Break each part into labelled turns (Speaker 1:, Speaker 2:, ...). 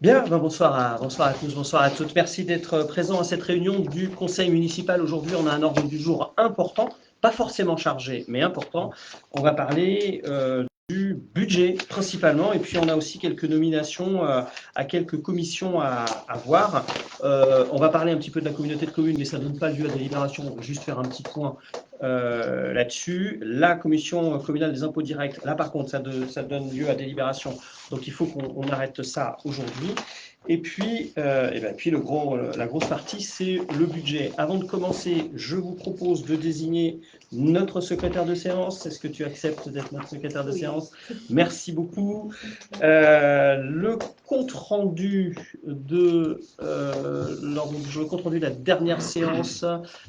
Speaker 1: Bien, bonsoir à tous, bonsoir à toutes. Merci d'être présents à cette réunion du Conseil municipal. Aujourd'hui, on a un ordre du jour important, pas forcément chargé, mais important. On va parler du budget principalement, et puis on a aussi quelques nominations à quelques commissions à voir. On va parler un petit peu de la communauté de communes, mais ça ne donne pas lieu à délibération. On va juste faire un petit point là-dessus. La commission communale des impôts directs, là par contre, ça donne lieu à délibération. Donc il faut qu'on arrête ça aujourd'hui. Et puis, la grosse partie, c'est le budget. Avant de commencer, je vous propose de désigner notre secrétaire de séance. Est-ce que tu acceptes d'être notre secrétaire de séance? Merci beaucoup. Le compte-rendu de la dernière séance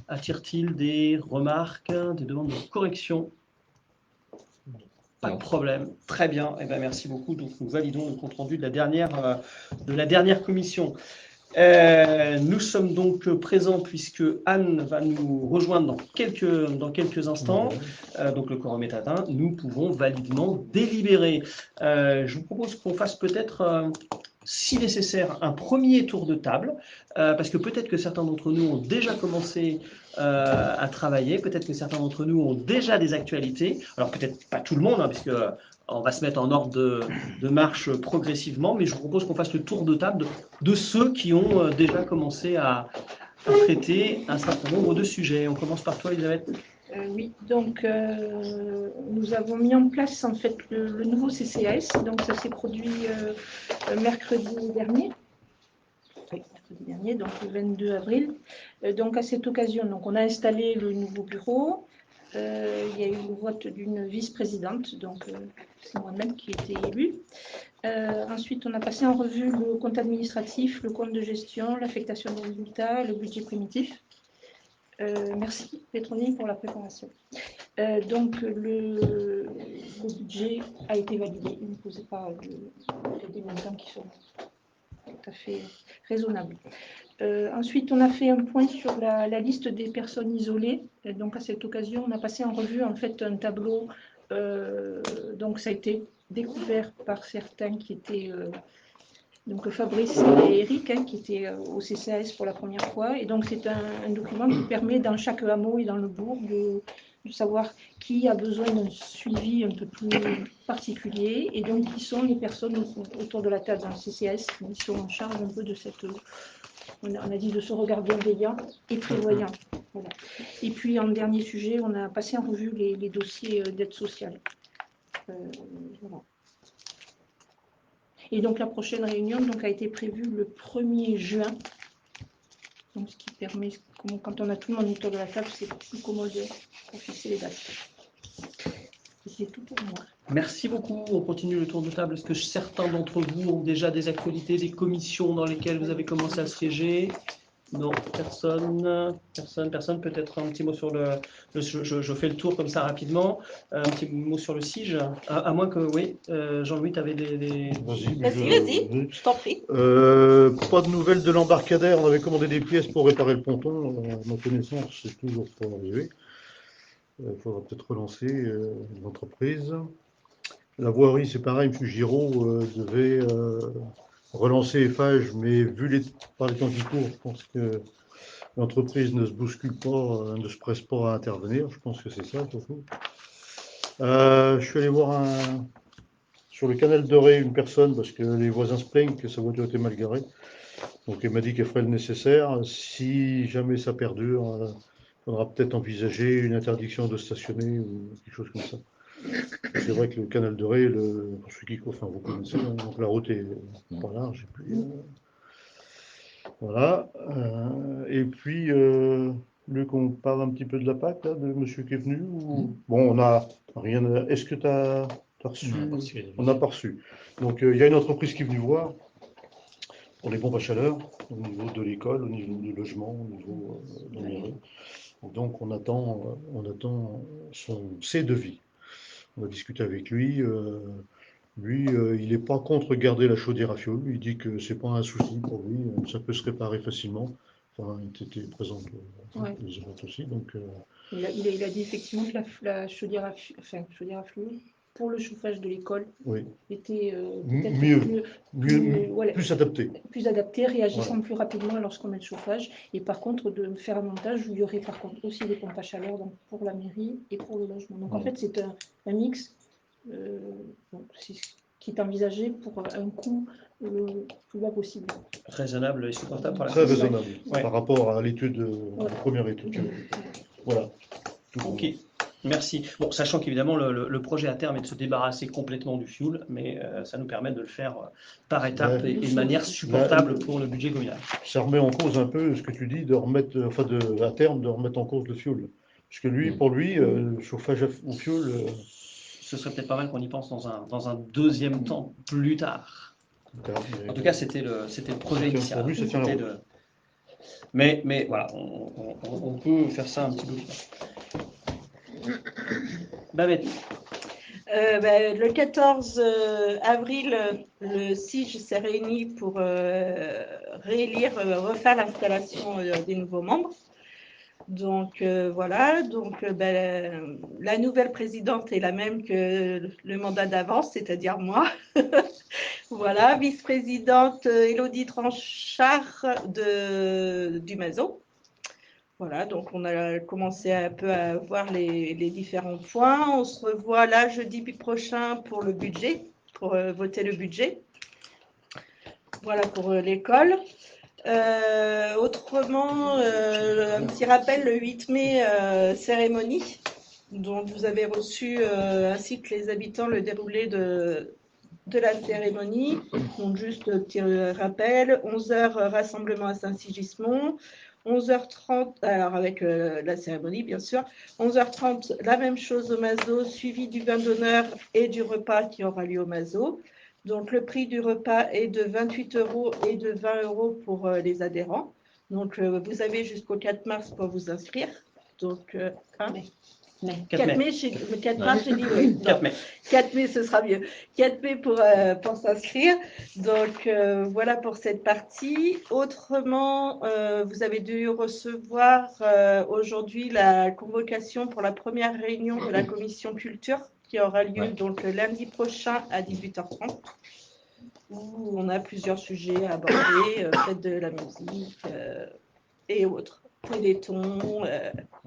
Speaker 1: attire-t-il des remarques, des demandes de correction? Pas de problème. Très bien. Eh bien, merci beaucoup. Donc, nous validons le compte-rendu de la dernière commission. Nous sommes donc présents puisque Anne va nous rejoindre dans quelques instants. Donc, le quorum est atteint. Nous pouvons validement délibérer. Je vous propose qu'on fasse peut-être, si nécessaire, un premier tour de table, parce que peut-être que certains d'entre nous ont déjà commencé à travailler, peut-être que certains d'entre nous ont déjà des actualités. Alors peut-être pas tout le monde, hein, puisque on va se mettre en ordre de marche progressivement, mais je vous propose qu'on fasse le tour de table de ceux qui ont déjà commencé à traiter un certain nombre de sujets. On commence par toi, Elisabeth.
Speaker 2: Oui, donc nous avons mis en place en fait le nouveau CCAS, donc ça s'est produit mercredi dernier, donc le 22 avril. Donc à cette occasion, donc, on a installé le nouveau bureau. Il y a eu le vote d'une vice-présidente, donc c'est moi-même qui ai été élue. Ensuite, on a passé en revue le compte administratif, le compte de gestion, l'affectation des résultats, le budget primitif. Merci Pétronille pour la préparation. Donc le budget a été validé. Il ne posait pas des montants qui sont tout à fait raisonnables. Ensuite, on a fait un point sur la liste des personnes isolées. Donc à cette occasion, on a passé en revue en fait un tableau. Donc ça a été découvert par certains qui étaient donc Fabrice et Eric, qui étaient au CCAS pour la première fois. Et donc c'est un document qui permet dans chaque hameau et dans le bourg de savoir qui a besoin d'un suivi un peu plus particulier, et donc qui sont les personnes autour de la table dans le CCAS qui sont en charge un peu de cette... On a dit de ce regard bienveillant et prévoyant. Voilà. Et puis en dernier sujet, on a passé en revue les dossiers d'aide sociale. Voilà. Et donc la prochaine réunion donc, a été prévue le 1er juin. Donc, ce qui permet, quand on a tout le monde autour de la table, c'est plus commode pour fixer les dates. Et c'est tout pour moi.
Speaker 1: Merci beaucoup. On continue le tour de table. Est-ce que certains d'entre vous ont déjà des actualités, des commissions dans lesquelles vous avez commencé à siéger? Non, personne. Peut-être un petit mot sur je fais le tour comme ça rapidement. Un petit mot sur le SIGE. À moins que, oui, Jean-Louis, tu avais des...
Speaker 2: Vas-y, je t'en prie.
Speaker 3: Pas de nouvelles de l'embarcadère. On avait commandé des pièces pour réparer le ponton. À ma connaissance, c'est toujours pas arrivé. Il faudra peut-être relancer l'entreprise. La voirie, c'est pareil. M. Giraud devait relancer Eiffage, mais vu par les temps qui courent, je pense que l'entreprise ne se bouscule pas, ne se presse pas à intervenir. Je pense que c'est ça, surtout. Je suis allé voir sur le canal Doré une personne, parce que les voisins se plaignent que sa voiture était mal garée. Donc elle m'a dit qu'elle ferait le nécessaire. Si jamais ça perdure, il faudra peut-être envisager une interdiction de stationner ou quelque chose comme ça. C'est vrai que le canal Doré, pour ceux qui courent, enfin vous connaissez, donc la route est pas large. Et puis, voilà. Et puis, qu'on parle un petit peu de la PAC, là, de monsieur qui est venu ou... Bon, on n'a rien. Est-ce que tu as reçu? On n'a pas reçu. Donc, il y a une entreprise qui est venue voir pour les pompes à chaleur, au niveau de l'école, au niveau du logement, au niveau de la mairie. Donc, on attend ses devis. On a discuté avec lui. Il n'est pas contre garder la chaudière à fioul. Il dit que c'est pas un souci pour lui. Ça peut se réparer facilement. Enfin, il était présent les autres aussi. Donc,
Speaker 2: il a dit effectivement que la chaudière à fioul pour le chauffage de l'école
Speaker 3: Oui.
Speaker 2: était
Speaker 3: M-
Speaker 2: peut-être
Speaker 3: mieux.
Speaker 2: voilà,
Speaker 3: Plus adapté.
Speaker 2: plus adapté, réagissant
Speaker 3: Voilà.
Speaker 2: plus rapidement lorsqu'on met le chauffage. Et par contre, de faire un montage où il y aurait par contre aussi des pompes à chaleur donc pour la mairie et pour le logement. Donc en fait, c'est un mix donc, qui est envisagé pour un coût le plus bas possible.
Speaker 1: Raisonnable et supportable pour la
Speaker 3: Très
Speaker 1: commission.
Speaker 3: raisonnable
Speaker 1: Ouais.
Speaker 3: par rapport à l'étude, la première étude. Voilà. Tout pour
Speaker 1: Ok,
Speaker 3: moi.
Speaker 1: merci. Bon, sachant qu'évidemment, le projet à terme est de se débarrasser complètement du fioul, mais ça nous permet de le faire par étapes
Speaker 3: Ouais.
Speaker 1: et de manière supportable pour le budget communal.
Speaker 3: Ça remet en cause un peu ce que tu dis, de remettre, enfin à terme, de remettre en cause le fioul. Parce que lui, pour lui, le chauffage au fioul,
Speaker 1: Ce serait peut-être pas mal qu'on y pense dans un deuxième temps, plus tard. En tout cas, c'était le projet initial.
Speaker 3: Pour lui, ça tient la route.
Speaker 1: Mais voilà, on peut faire ça un petit peu plus tard. Babette.
Speaker 4: Le 14 avril, le SIG s'est réuni pour refaire l'installation des nouveaux membres. Donc voilà, donc la nouvelle présidente est la même que le mandat d'avance, c'est-à-dire moi. Voilà, vice-présidente Élodie Tranchard du Mazo. Voilà, donc on a commencé un peu à voir les différents points. On se revoit là jeudi prochain pour le budget, pour voter le budget. Voilà pour l'école. Autrement, un petit rappel, le 8 mai, cérémonie. Donc vous avez reçu, ainsi que les habitants, le déroulé de la cérémonie. Donc juste petit rappel, 11h, rassemblement à Saint-Sigismond. 11h30, alors avec la cérémonie bien sûr, 11h30, la même chose au Mazo, suivi du vin d'honneur et du repas qui aura lieu au Mazo. Donc le prix du repas est de 28 € et de 20 € pour les adhérents. Donc vous avez jusqu'au 4 mars pour vous inscrire. Donc, 4 mai, 4 mars, j'ai dit oui.
Speaker 1: 4 mai.
Speaker 4: 4 mai, ce sera mieux. 4 mai pour s'inscrire. Donc, voilà pour cette partie. Autrement, vous avez dû recevoir aujourd'hui la convocation pour la première réunion de la commission culture qui aura lieu donc lundi prochain à 18h30, où on a plusieurs sujets à aborder, fête de la musique et autres. Téléthon,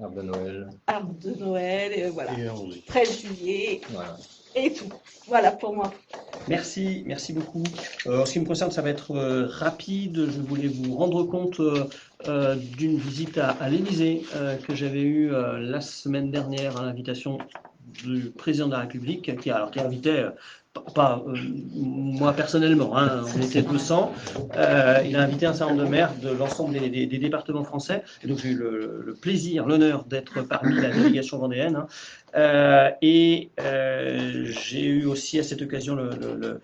Speaker 5: Arbre de Noël.
Speaker 4: arbre de Noël, voilà.
Speaker 3: Et Henri.
Speaker 4: 13 juillet,
Speaker 5: Voilà.
Speaker 4: et tout. Voilà pour moi.
Speaker 1: Merci beaucoup. En ce qui me concerne, ça va être rapide. Je voulais vous rendre compte d'une visite à l'Élysée que j'avais eue la semaine dernière à l'invitation du président de la République, qui invitait, pas moi personnellement, hein, on était 200. Il a invité un certain nombre de maires de l'ensemble des départements français. Et donc j'ai eu le plaisir, l'honneur d'être parmi la délégation vendéenne. Hein. J'ai eu aussi à cette occasion le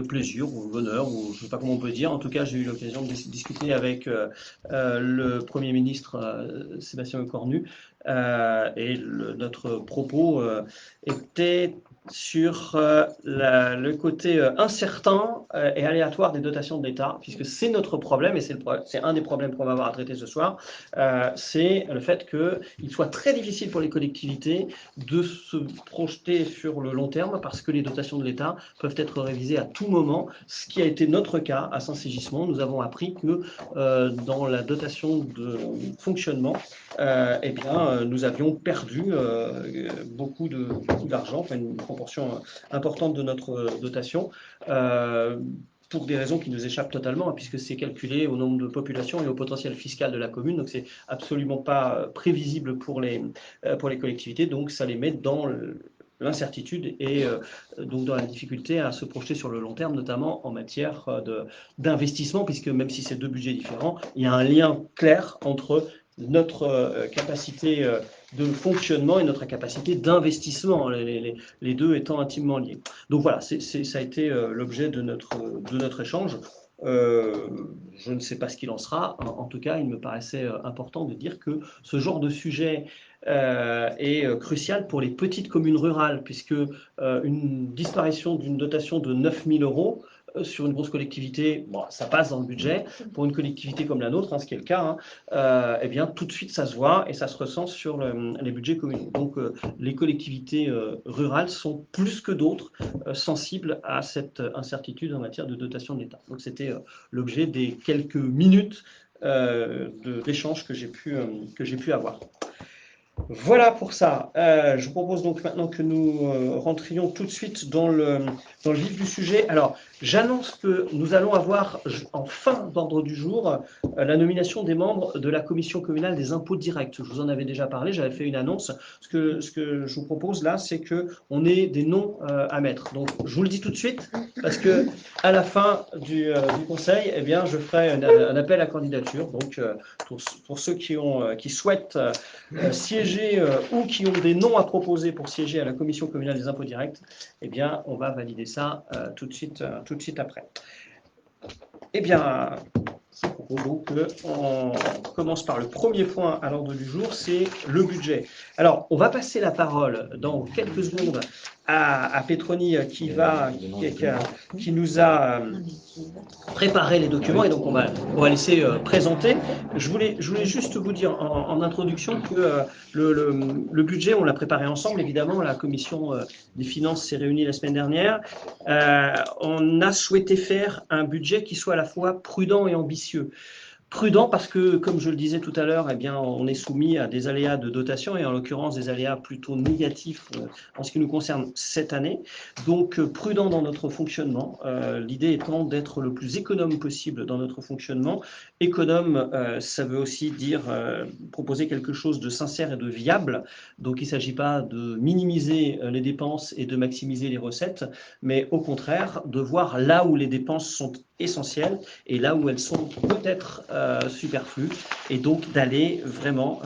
Speaker 1: plaisir ou l'honneur, ou je ne sais pas comment on peut dire. En tout cas, j'ai eu l'occasion de discuter avec le Premier ministre Sébastien Lecornu. Notre propos était sur le côté incertain et aléatoire des dotations de l'État, puisque c'est notre problème, et c'est un des problèmes qu'on va avoir à traiter ce soir, c'est le fait qu'il soit très difficile pour les collectivités de se projeter sur le long terme, parce que les dotations de l'État peuvent être révisées à tout moment, ce qui a été notre cas à Saint-Sigismond. Nous avons appris que dans la dotation de fonctionnement, nous avions perdu beaucoup d'argent, enfin une proportion importante de notre dotation, pour des raisons qui nous échappent totalement, puisque c'est calculé au nombre de populations et au potentiel fiscal de la commune, donc c'est absolument pas prévisible pour les collectivités, donc ça les met dans l'incertitude et donc dans la difficulté à se projeter sur le long terme, notamment en matière d'investissement, puisque même si c'est deux budgets différents, il y a un lien clair entre notre capacité de fonctionnement et notre capacité d'investissement, les deux étant intimement liés. Donc voilà, ça a été l'objet de notre échange. Je ne sais pas ce qu'il en sera. En tout cas, il me paraissait important de dire que ce genre de sujet est crucial pour les petites communes rurales, puisque une disparition d'une dotation de 9 000 € sur une grosse collectivité, bon, ça passe dans le budget. Pour une collectivité comme la nôtre, ce qui est le cas, eh bien, tout de suite, ça se voit et ça se ressent sur les budgets communaux. Donc, les collectivités rurales sont plus que d'autres sensibles à cette incertitude en matière de dotation de l'État. Donc, c'était l'objet des quelques minutes d'échange que j'ai pu avoir. Voilà pour ça. Je vous propose donc maintenant que nous rentrions tout de suite dans le vif du sujet. Alors, j'annonce que nous allons avoir en fin d'ordre du jour la nomination des membres de la commission communale des impôts directs. Je vous en avais déjà parlé, j'avais fait une annonce. Ce que je vous propose là, c'est qu'on ait des noms à mettre. Donc, je vous le dis tout de suite, parce que à la fin du conseil, eh bien, je ferai un appel à candidature. Donc, pour ceux qui souhaitent siéger ou qui ont des noms à proposer pour siéger à la commission communale des impôts directs, eh bien, on va valider ça tout de suite après. Eh bien, je propose donc qu'on commence par le premier point à l'ordre du jour, c'est le budget. Alors, on va passer la parole dans quelques secondes à Petroni qui nous a préparé les documents et donc on va laisser présenter. Je voulais juste vous dire en introduction que le budget, on l'a préparé ensemble, évidemment, la commission des finances s'est réunie la semaine dernière. On a souhaité faire un budget qui soit à la fois prudent et ambitieux. Prudent parce que, comme je le disais tout à l'heure, eh bien, on est soumis à des aléas de dotation et en l'occurrence des aléas plutôt négatifs en ce qui nous concerne cette année. Donc, prudent dans notre fonctionnement. L'idée étant d'être le plus économe possible dans notre fonctionnement. Économe, ça veut aussi dire proposer quelque chose de sincère et de viable. Donc, il ne s'agit pas de minimiser les dépenses et de maximiser les recettes, mais au contraire, de voir là où les dépenses sont essentielles et là où elles sont peut-être superflues, et donc d'aller vraiment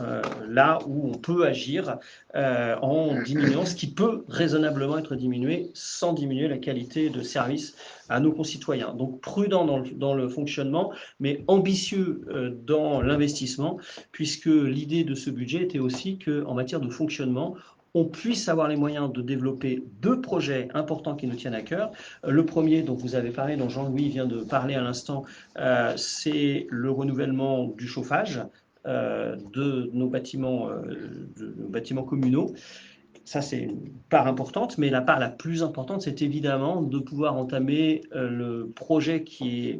Speaker 1: là où on peut agir en diminuant ce qui peut raisonnablement être diminué sans diminuer la qualité de service à nos concitoyens. Donc prudent dans le fonctionnement, mais ambitieux dans l'investissement, puisque l'idée de ce budget était aussi qu'en matière de fonctionnement, on puisse avoir les moyens de développer 2 projets importants qui nous tiennent à cœur. Le premier dont vous avez parlé, dont Jean-Louis vient de parler à l'instant, c'est le renouvellement du chauffage de nos bâtiments communaux. Ça, c'est une part importante, mais la part la plus importante, c'est évidemment de pouvoir entamer le projet qui est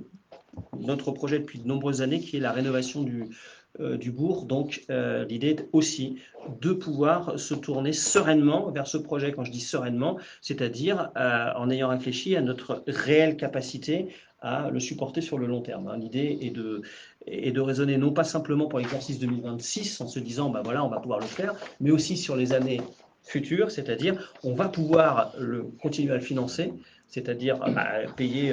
Speaker 1: notre projet depuis de nombreuses années, qui est la rénovation du bourg. Donc, l'idée est aussi de pouvoir se tourner sereinement vers ce projet. Quand je dis sereinement, c'est-à-dire en ayant réfléchi à notre réelle capacité à le supporter sur le long terme. L'idée est de raisonner non pas simplement pour l'exercice 2026 en se disant, ben voilà, on va pouvoir le faire, mais aussi sur les années futures, c'est-à-dire on va pouvoir continuer à le financer, c'est-à-dire payer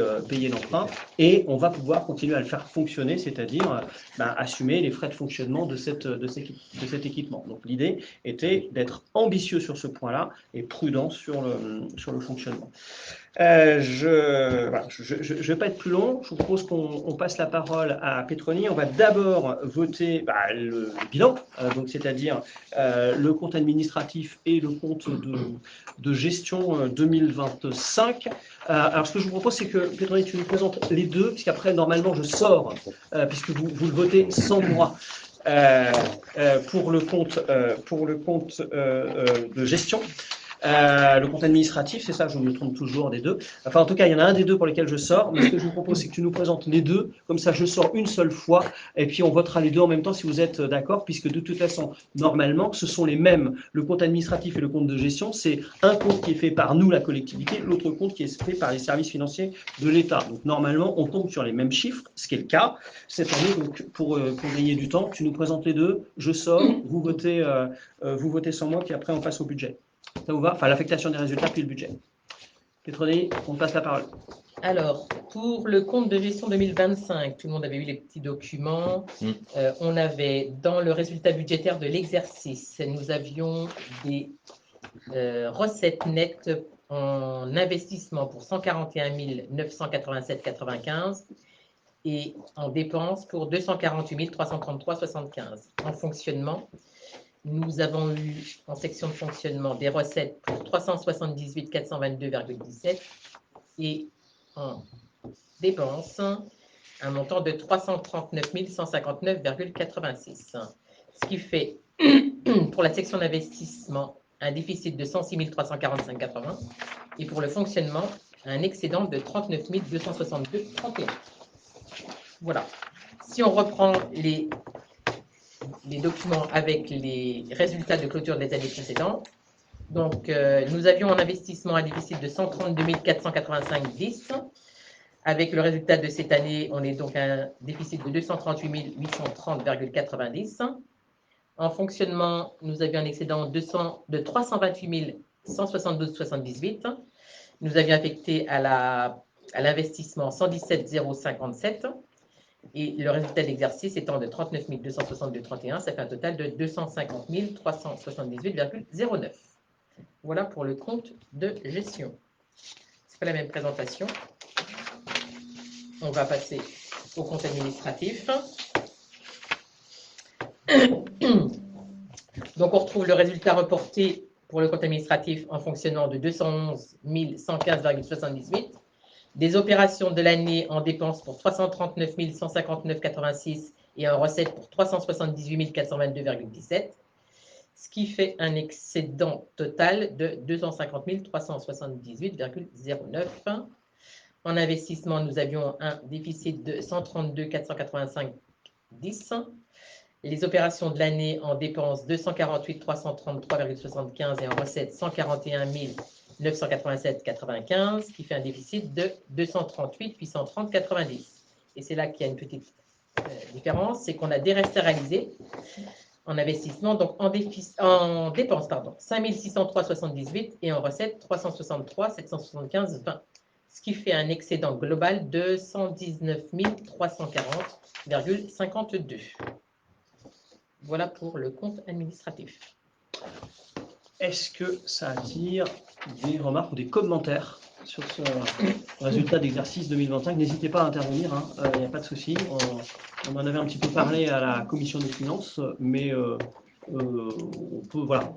Speaker 1: l'emprunt, et on va pouvoir continuer à le faire fonctionner, c'est-à-dire assumer les frais de fonctionnement de cet équipement. Donc l'idée était d'être ambitieux sur ce point-là et prudent sur le fonctionnement. Je ne vais pas être plus long, je vous propose qu'on passe la parole à Petroni. On va d'abord voter le bilan, donc c'est-à-dire le compte administratif et le compte de gestion 2025. Alors ce que je vous propose, c'est que Petroni, tu nous présentes les deux, puisqu'après normalement je sors, puisque vous le votez sans moi. Pour le compte de gestion. Le compte administratif, c'est ça, je me trompe toujours des deux. Enfin, en tout cas, il y en a un des deux pour lesquels je sors, mais ce que je vous propose, c'est que tu nous présentes les deux, comme ça je sors une seule fois, et puis on votera les deux en même temps si vous êtes d'accord, puisque de toute façon, normalement, ce sont les mêmes. Le compte administratif et le compte de gestion, c'est un compte qui est fait par nous, la collectivité, l'autre compte qui est fait par les services financiers de l'État. Donc normalement, on tombe sur les mêmes chiffres, ce qui est le cas. Cette année, donc, pour gagner du temps, tu nous présentes les deux, je sors, vous votez sans moi, puis après on passe au budget. Ça vous va? Enfin, l'affectation des résultats, puis le budget. Petroni, on passe la parole.
Speaker 5: Alors, pour le compte de gestion 2025, tout le monde avait eu les petits documents. On avait, dans le résultat budgétaire de l'exercice, nous avions des recettes nettes en investissement pour 141 987,95 et en dépenses pour 248 333,75. En fonctionnement, nous avons eu en section de fonctionnement des recettes pour 378 422,17 et en dépenses, un montant de 339 159,86. Ce qui fait, pour la section d'investissement, un déficit de 106 345,80 et pour le fonctionnement, un excédent de 39 262,31. Voilà. Si on reprend les documents avec les résultats de clôture des années précédentes, donc nous avions en investissement un déficit de 132 485,10. Avec le résultat de cette année, on est donc à un déficit de 238 830,90. En fonctionnement, nous avions un excédent de 328 172,78. Nous avions affecté à l'investissement 117 057 et le résultat de l'exercice étant de 39 262,31, ça fait un total de 250 378,09. Voilà pour le compte de gestion. C'est pas la même présentation. On va passer au compte administratif. Donc, on retrouve le résultat reporté pour le compte administratif en fonctionnant de 211 115,78, des opérations de l'année en dépenses pour 339 159,86 et en recettes pour 378 422,17, ce qui fait un excédent total de 250 378,09. En investissement, nous avions un déficit de 132 485,10. Les opérations de l'année en dépenses 248 333,75 et en recettes 141 987,95, qui fait un déficit de 238 830,90. Et c'est là qu'il y a une petite différence, c'est qu'on a des restes à réaliser en investissement, donc en dépenses, 5 603,78 et en recettes 363 775,20. Ce qui fait un excédent global de 119 340,52. Voilà pour le compte administratif.
Speaker 1: Est-ce que ça attire des remarques ou des commentaires sur ce résultat d'exercice 2025? N'hésitez pas à intervenir, il n'y a pas de souci. On en avait un petit peu parlé à la commission des finances, mais on peut, voilà,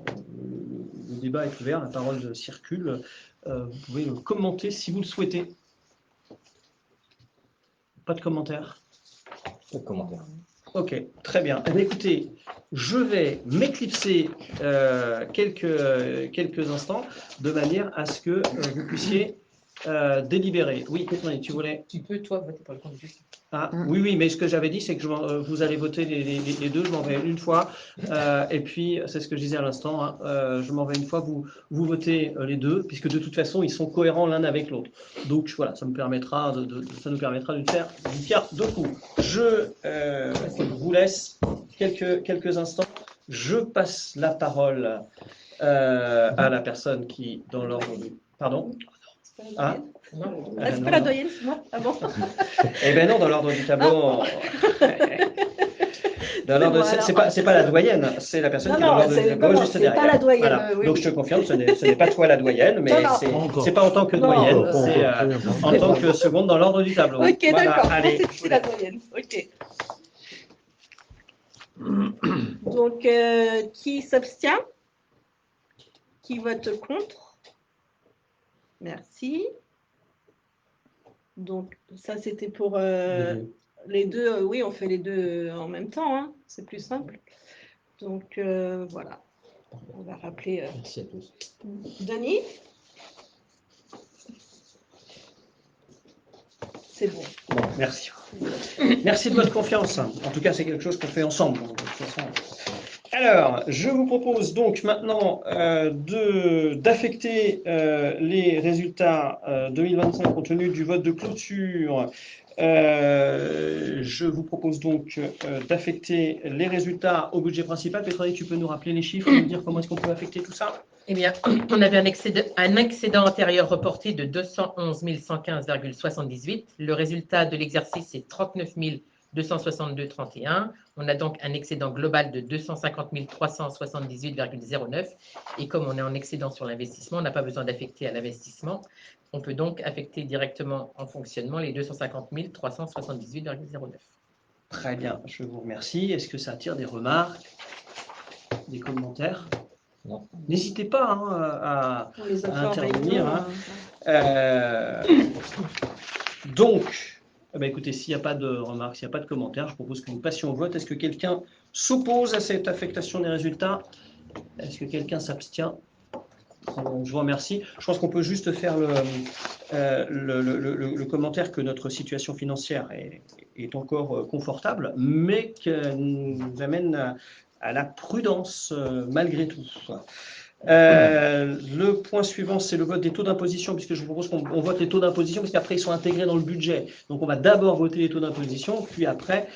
Speaker 1: le débat est ouvert, la parole circule. Vous pouvez commenter si vous le souhaitez. Pas de commentaires?
Speaker 6: Pas de commentaires.
Speaker 1: Ok, très bien. Eh bien, écoutez, je vais m'éclipser quelques instants de manière à ce que vous puissiez délibérer. Oui, Pétroni, tu voulais?
Speaker 5: Tu peux, toi, voter pour le compte de gestion.
Speaker 1: Ah, oui, mais ce que j'avais dit, c'est que vous allez voter les deux. Je m'en vais une fois. Et puis, c'est ce que je disais à l'instant, je m'en vais une fois. Vous votez les deux, puisque de toute façon, ils sont cohérents l'un avec l'autre. Donc, voilà, ça nous permettra de faire une pierre deux coups. Je vous laisse quelques instants. Je passe la parole à la personne qui, dans l'ordre du... Pardon? Ah,
Speaker 5: Non,
Speaker 4: C'est pas la doyenne, non? Ah bon?
Speaker 1: eh bien non, dans l'ordre du tableau, c'est pas la doyenne, c'est la personne qui est dans l'ordre du tableau juste derrière.
Speaker 4: Pas la doyenne,
Speaker 1: Voilà.
Speaker 4: oui.
Speaker 1: Donc je te confirme, ce n'est pas toi la doyenne, mais c'est pas en tant que doyenne, c'est en tant que seconde dans l'ordre du tableau.
Speaker 4: Ok,
Speaker 1: Voilà,
Speaker 4: d'accord.
Speaker 1: allez.
Speaker 4: C'est la doyenne. Ok. Donc, qui s'abstient? Qui vote contre? Merci. Donc, ça, c'était pour les deux. Oui, on fait les deux en même temps, hein, c'est plus simple. Donc, voilà. On va rappeler
Speaker 6: Merci à tous.
Speaker 4: Denis. C'est bon.
Speaker 1: Bon, merci. Merci de votre confiance. En tout cas, c'est quelque chose qu'on fait ensemble. De toute façon. Alors, je vous propose donc maintenant d'affecter les résultats 2025 compte tenu du vote de clôture. Je vous propose donc d'affecter les résultats au budget principal. Pétroni, tu peux nous rappeler les chiffres, nous dire comment est-ce qu'on peut affecter tout ça?
Speaker 5: Eh bien, on avait un excédent antérieur reporté de 211 115,78. Le résultat de l'exercice est 39 262,31. On a donc un excédent global de 250 378,09. Et comme on est en excédent sur l'investissement, on n'a pas besoin d'affecter à l'investissement. On peut donc affecter directement en fonctionnement les 250 378,09.
Speaker 1: Très bien, je vous remercie. Est-ce que ça attire des remarques, des commentaires?
Speaker 6: Non.
Speaker 1: N'hésitez pas
Speaker 4: On les a fait en
Speaker 1: intervenir.
Speaker 4: réunion,
Speaker 1: Donc, écoutez, s'il n'y a pas de remarques, s'il n'y a pas de commentaires, je propose que nous passions au vote. Est-ce que quelqu'un s'oppose à cette affectation des résultats? Est-ce que quelqu'un s'abstient? Je vous remercie. Je pense qu'on peut juste faire le commentaire que notre situation financière est encore confortable, mais qu'elle nous amène à la prudence malgré tout. Le point suivant, c'est le vote des taux d'imposition, puisque je vous propose qu'on vote les taux d'imposition, parce qu'après, ils sont intégrés dans le budget. Donc, on va d'abord voter les taux d'imposition, puis après,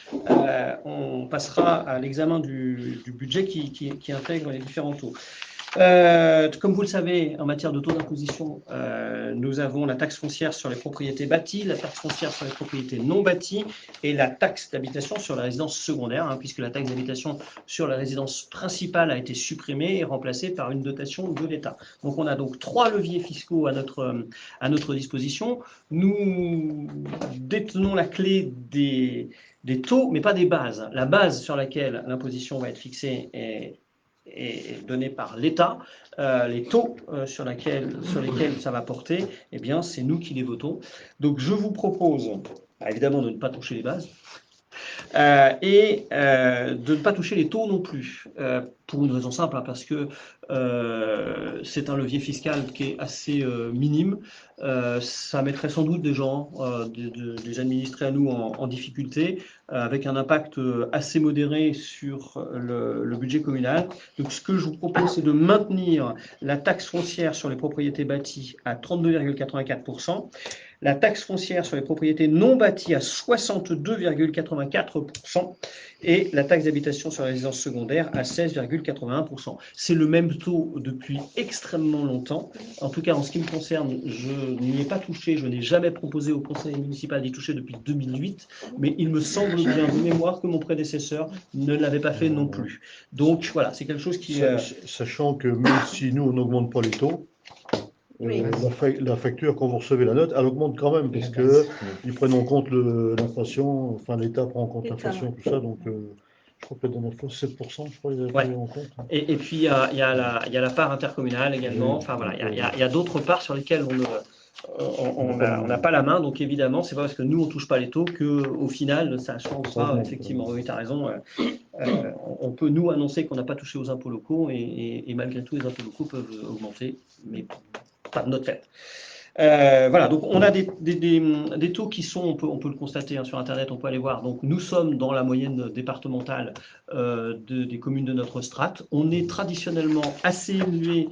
Speaker 1: on passera à l'examen du budget qui intègre les différents taux. Comme vous le savez, en matière de taux d'imposition, nous avons la taxe foncière sur les propriétés bâties, la taxe foncière sur les propriétés non bâties et la taxe d'habitation sur la résidence secondaire, puisque la taxe d'habitation sur la résidence principale a été supprimée et remplacée par une dotation de l'État. Donc on a donc 3 leviers fiscaux à notre disposition. Nous détenons la clé des taux, mais pas des bases. La base sur laquelle l'imposition va être fixée est donnée par l'État. Les taux sur lesquels ça va porter, eh bien, c'est nous qui les votons. Donc, je vous propose, évidemment, de ne pas toucher les bases et de ne pas toucher les taux non plus, pour une raison simple, parce que c'est un levier fiscal qui est assez minime. Ça mettrait sans doute des gens, des administrés à nous en difficulté, avec un impact assez modéré sur le budget communal. Donc ce que je vous propose, c'est de maintenir la taxe foncière sur les propriétés bâties à 32,84%, la taxe foncière sur les propriétés non bâties à 62,84% et la taxe d'habitation sur la résidence secondaire à 16,81%. C'est le même taux depuis extrêmement longtemps. En tout cas, en ce qui me concerne, je n'y ai pas touché, je n'ai jamais proposé au conseil municipal d'y toucher depuis 2008, mais il me semble bien de mémoire que mon prédécesseur ne l'avait pas fait non plus. Donc voilà, c'est quelque chose qui...
Speaker 3: Sachant que même si nous, on n'augmente pas les taux, la facture, quand vous recevez la note, elle augmente quand même, parce qu'ils prennent en compte l'inflation, enfin l'État prend en compte l'inflation, tout ça, donc je crois que la dernière fois, 7%, je crois, ils avaient pris en compte.
Speaker 1: Et puis, il y a la part intercommunale également, enfin voilà, il y a d'autres parts sur lesquelles on n'a pas la main, donc évidemment, c'est pas parce que nous, on ne touche pas les taux qu'au final, ça change pas, effectivement. Oui, tu as raison. On peut, nous, annoncer qu'on n'a pas touché aux impôts locaux, et malgré tout, les impôts locaux peuvent augmenter, mais pas de notre fait. Voilà, donc on a des taux qui sont, on peut le constater sur Internet, on peut aller voir. Donc nous sommes dans la moyenne départementale des communes de notre strate. On est traditionnellement assez élevé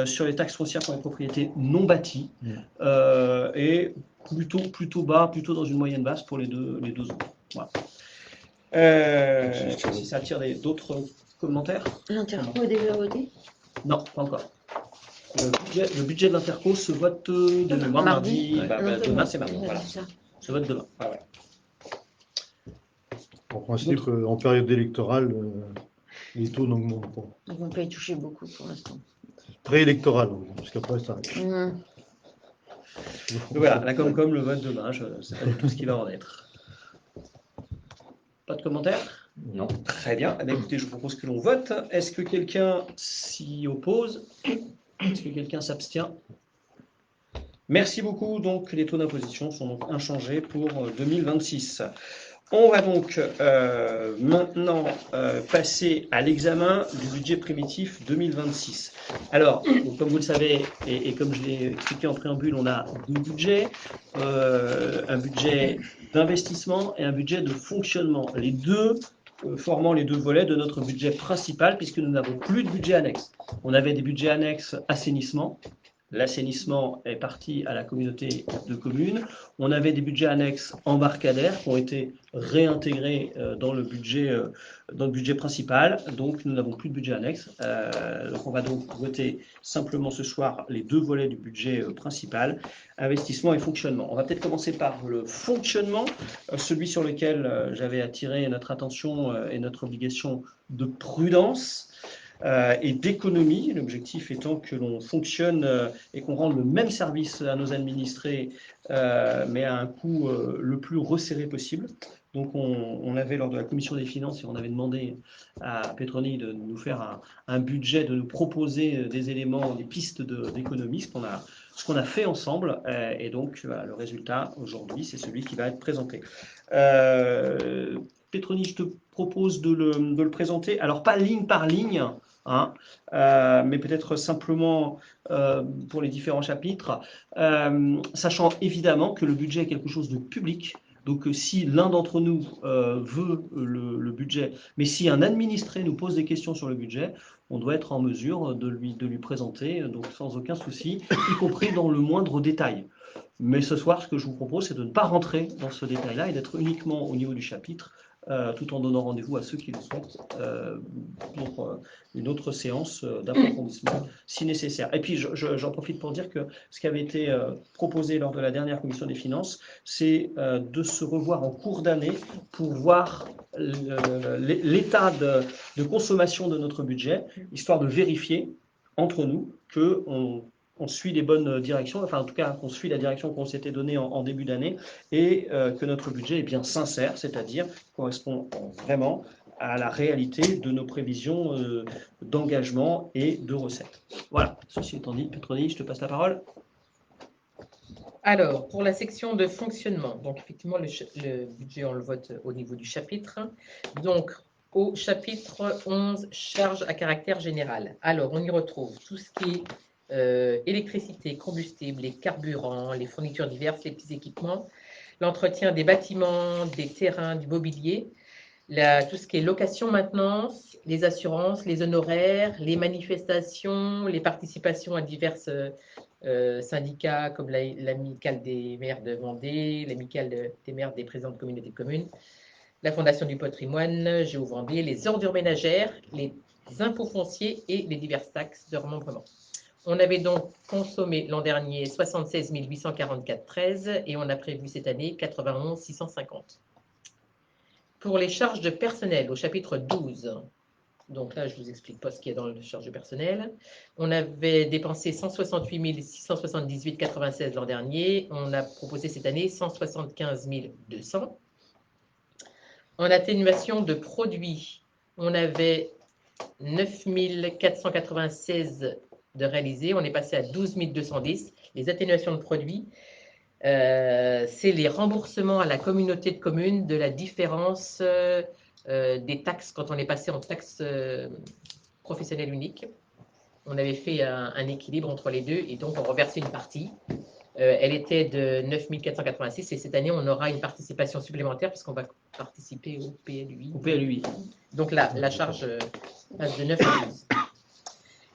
Speaker 1: sur les taxes foncières pour les propriétés non bâties et plutôt bas, plutôt dans une moyenne basse pour les deux zones. Voilà. Si ça attire d'autres commentaires.
Speaker 7: L'interco est déjà voté?
Speaker 1: Non, pas encore. Le budget de l'Interco se vote de mémoire mardi. Demain, c'est mardi. Voilà. Se vote demain. Ah ouais.
Speaker 3: En principe, en période électorale, les taux n'augmentent pas.
Speaker 7: Ils vont pas y toucher beaucoup pour l'instant.
Speaker 3: Préélectorale, parce qu'après, ça arrive.
Speaker 1: Donc voilà, la Comcom, le vote demain, je ne sais pas du tout ce qui va en être. Pas de commentaires?
Speaker 6: Non.
Speaker 1: Très bien. Eh bien, écoutez, je vous propose que l'on vote. Est-ce que quelqu'un s'y oppose? Est-ce que quelqu'un s'abstient? Merci beaucoup. Donc, les taux d'imposition sont donc inchangés pour 2026. On va donc maintenant passer à l'examen du budget primitif 2026. Alors, donc, comme vous le savez, et comme je l'ai expliqué en préambule, on a deux budgets, un budget d'investissement et un budget de fonctionnement. Les deux formant les deux volets de notre budget principal, puisque nous n'avons plus de budget annexe. On avait des budgets annexes assainissement. L'assainissement est parti à la communauté de communes. On avait des budgets annexes embarcadères qui ont été réintégrés dans le budget principal. Donc, nous n'avons plus de budget annexe. Donc on va donc voter simplement ce soir les deux volets du budget principal, investissement et fonctionnement. On va peut-être commencer par le fonctionnement, celui sur lequel j'avais attiré notre attention et notre obligation de prudence. Et d'économie, l'objectif étant que l'on fonctionne et qu'on rende le même service à nos administrés, mais à un coût le plus resserré possible. Donc on avait, lors de la commission des finances, et on avait demandé à Petroni de nous faire un budget, de nous proposer des éléments, des pistes d'économie, ce qu'on ce qu'on a fait ensemble. Et donc, voilà, le résultat aujourd'hui, c'est celui qui va être présenté. Petroni, je te propose de le présenter. Alors, pas ligne par ligne, hein, mais peut-être simplement pour les différents chapitres, sachant évidemment que le budget est quelque chose de public. Donc, si l'un d'entre nous veut le budget, mais si un administré nous pose des questions sur le budget, on doit être en mesure de lui présenter, donc sans aucun souci, y compris dans le moindre détail. Mais ce soir, ce que je vous propose, c'est de ne pas rentrer dans ce détail-là et d'être uniquement au niveau du chapitre, tout en donnant rendez-vous à ceux qui le souhaitent pour une autre séance d'approfondissement si nécessaire. Et puis, j'en profite pour dire que ce qui avait été proposé lors de la dernière commission des finances, c'est de se revoir en cours d'année pour voir l'état de consommation de notre budget, histoire de vérifier entre nous qu'on suit les bonnes directions, enfin en tout cas qu'on suit la direction qu'on s'était donnée en début d'année et que notre budget est bien sincère, c'est-à-dire correspond vraiment à la réalité de nos prévisions d'engagement et de recettes. Voilà, ceci étant dit, Petroni, je te passe la parole.
Speaker 5: Alors, pour la section de fonctionnement, donc effectivement, le budget, on le vote au niveau du chapitre. Donc, au chapitre 11, charges à caractère général. Alors, on y retrouve tout ce qui est électricité, combustible, les carburants, les fournitures diverses, les petits équipements, l'entretien des bâtiments, des terrains, du mobilier, tout ce qui est location, maintenance, les assurances, les honoraires, les manifestations, les participations à diverses syndicats comme l'amicale des maires de Vendée, l'amicale des maires des présidents de communautés de communes, la Fondation du patrimoine, Géo-Vendée, les ordures ménagères, les impôts fonciers et les diverses taxes de remembrement. On avait donc consommé l'an dernier 76 844,13 et on a prévu cette année 91 650. Pour les charges de personnel au chapitre 12, donc là, je ne vous explique pas ce qu'il y a dans le charge de personnel. On avait dépensé 168 678,96 l'an dernier. On a proposé cette année 175 200. En atténuation de produits, on avait 9 496 de réalisés. On est passé à 12 210. Les atténuations de produits, c'est les remboursements à la communauté de communes de la différence des taxes quand on est passé en taxe professionnelle unique. On avait fait un équilibre entre les deux et donc on reversait une partie. Elle était de 9 486 et cette année on aura une participation supplémentaire puisqu'on va participer au PLUI.
Speaker 1: Au PLUI.
Speaker 5: Donc là, la charge passe de 9 à 12.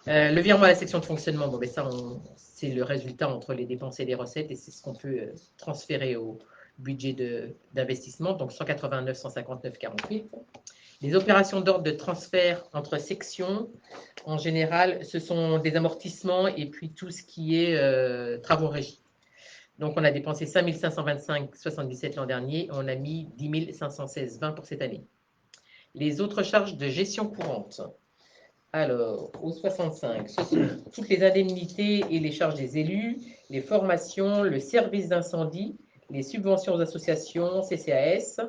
Speaker 5: Le virement à la section de fonctionnement, bon, ben ça, c'est le résultat entre les dépenses et les recettes et c'est ce qu'on peut transférer au budget d'investissement, donc 189 159 48. Les opérations d'ordre de transfert entre sections, en général, ce sont des amortissements et puis tout ce qui est travaux régis. Donc, on a dépensé 5 525,77 l'an dernier, on a mis 10 516,20 pour cette année. Les autres charges de gestion courante. Alors, au 65, ce sont toutes les indemnités et les charges des élus, les formations, le service d'incendie, les subventions aux associations, CCAS,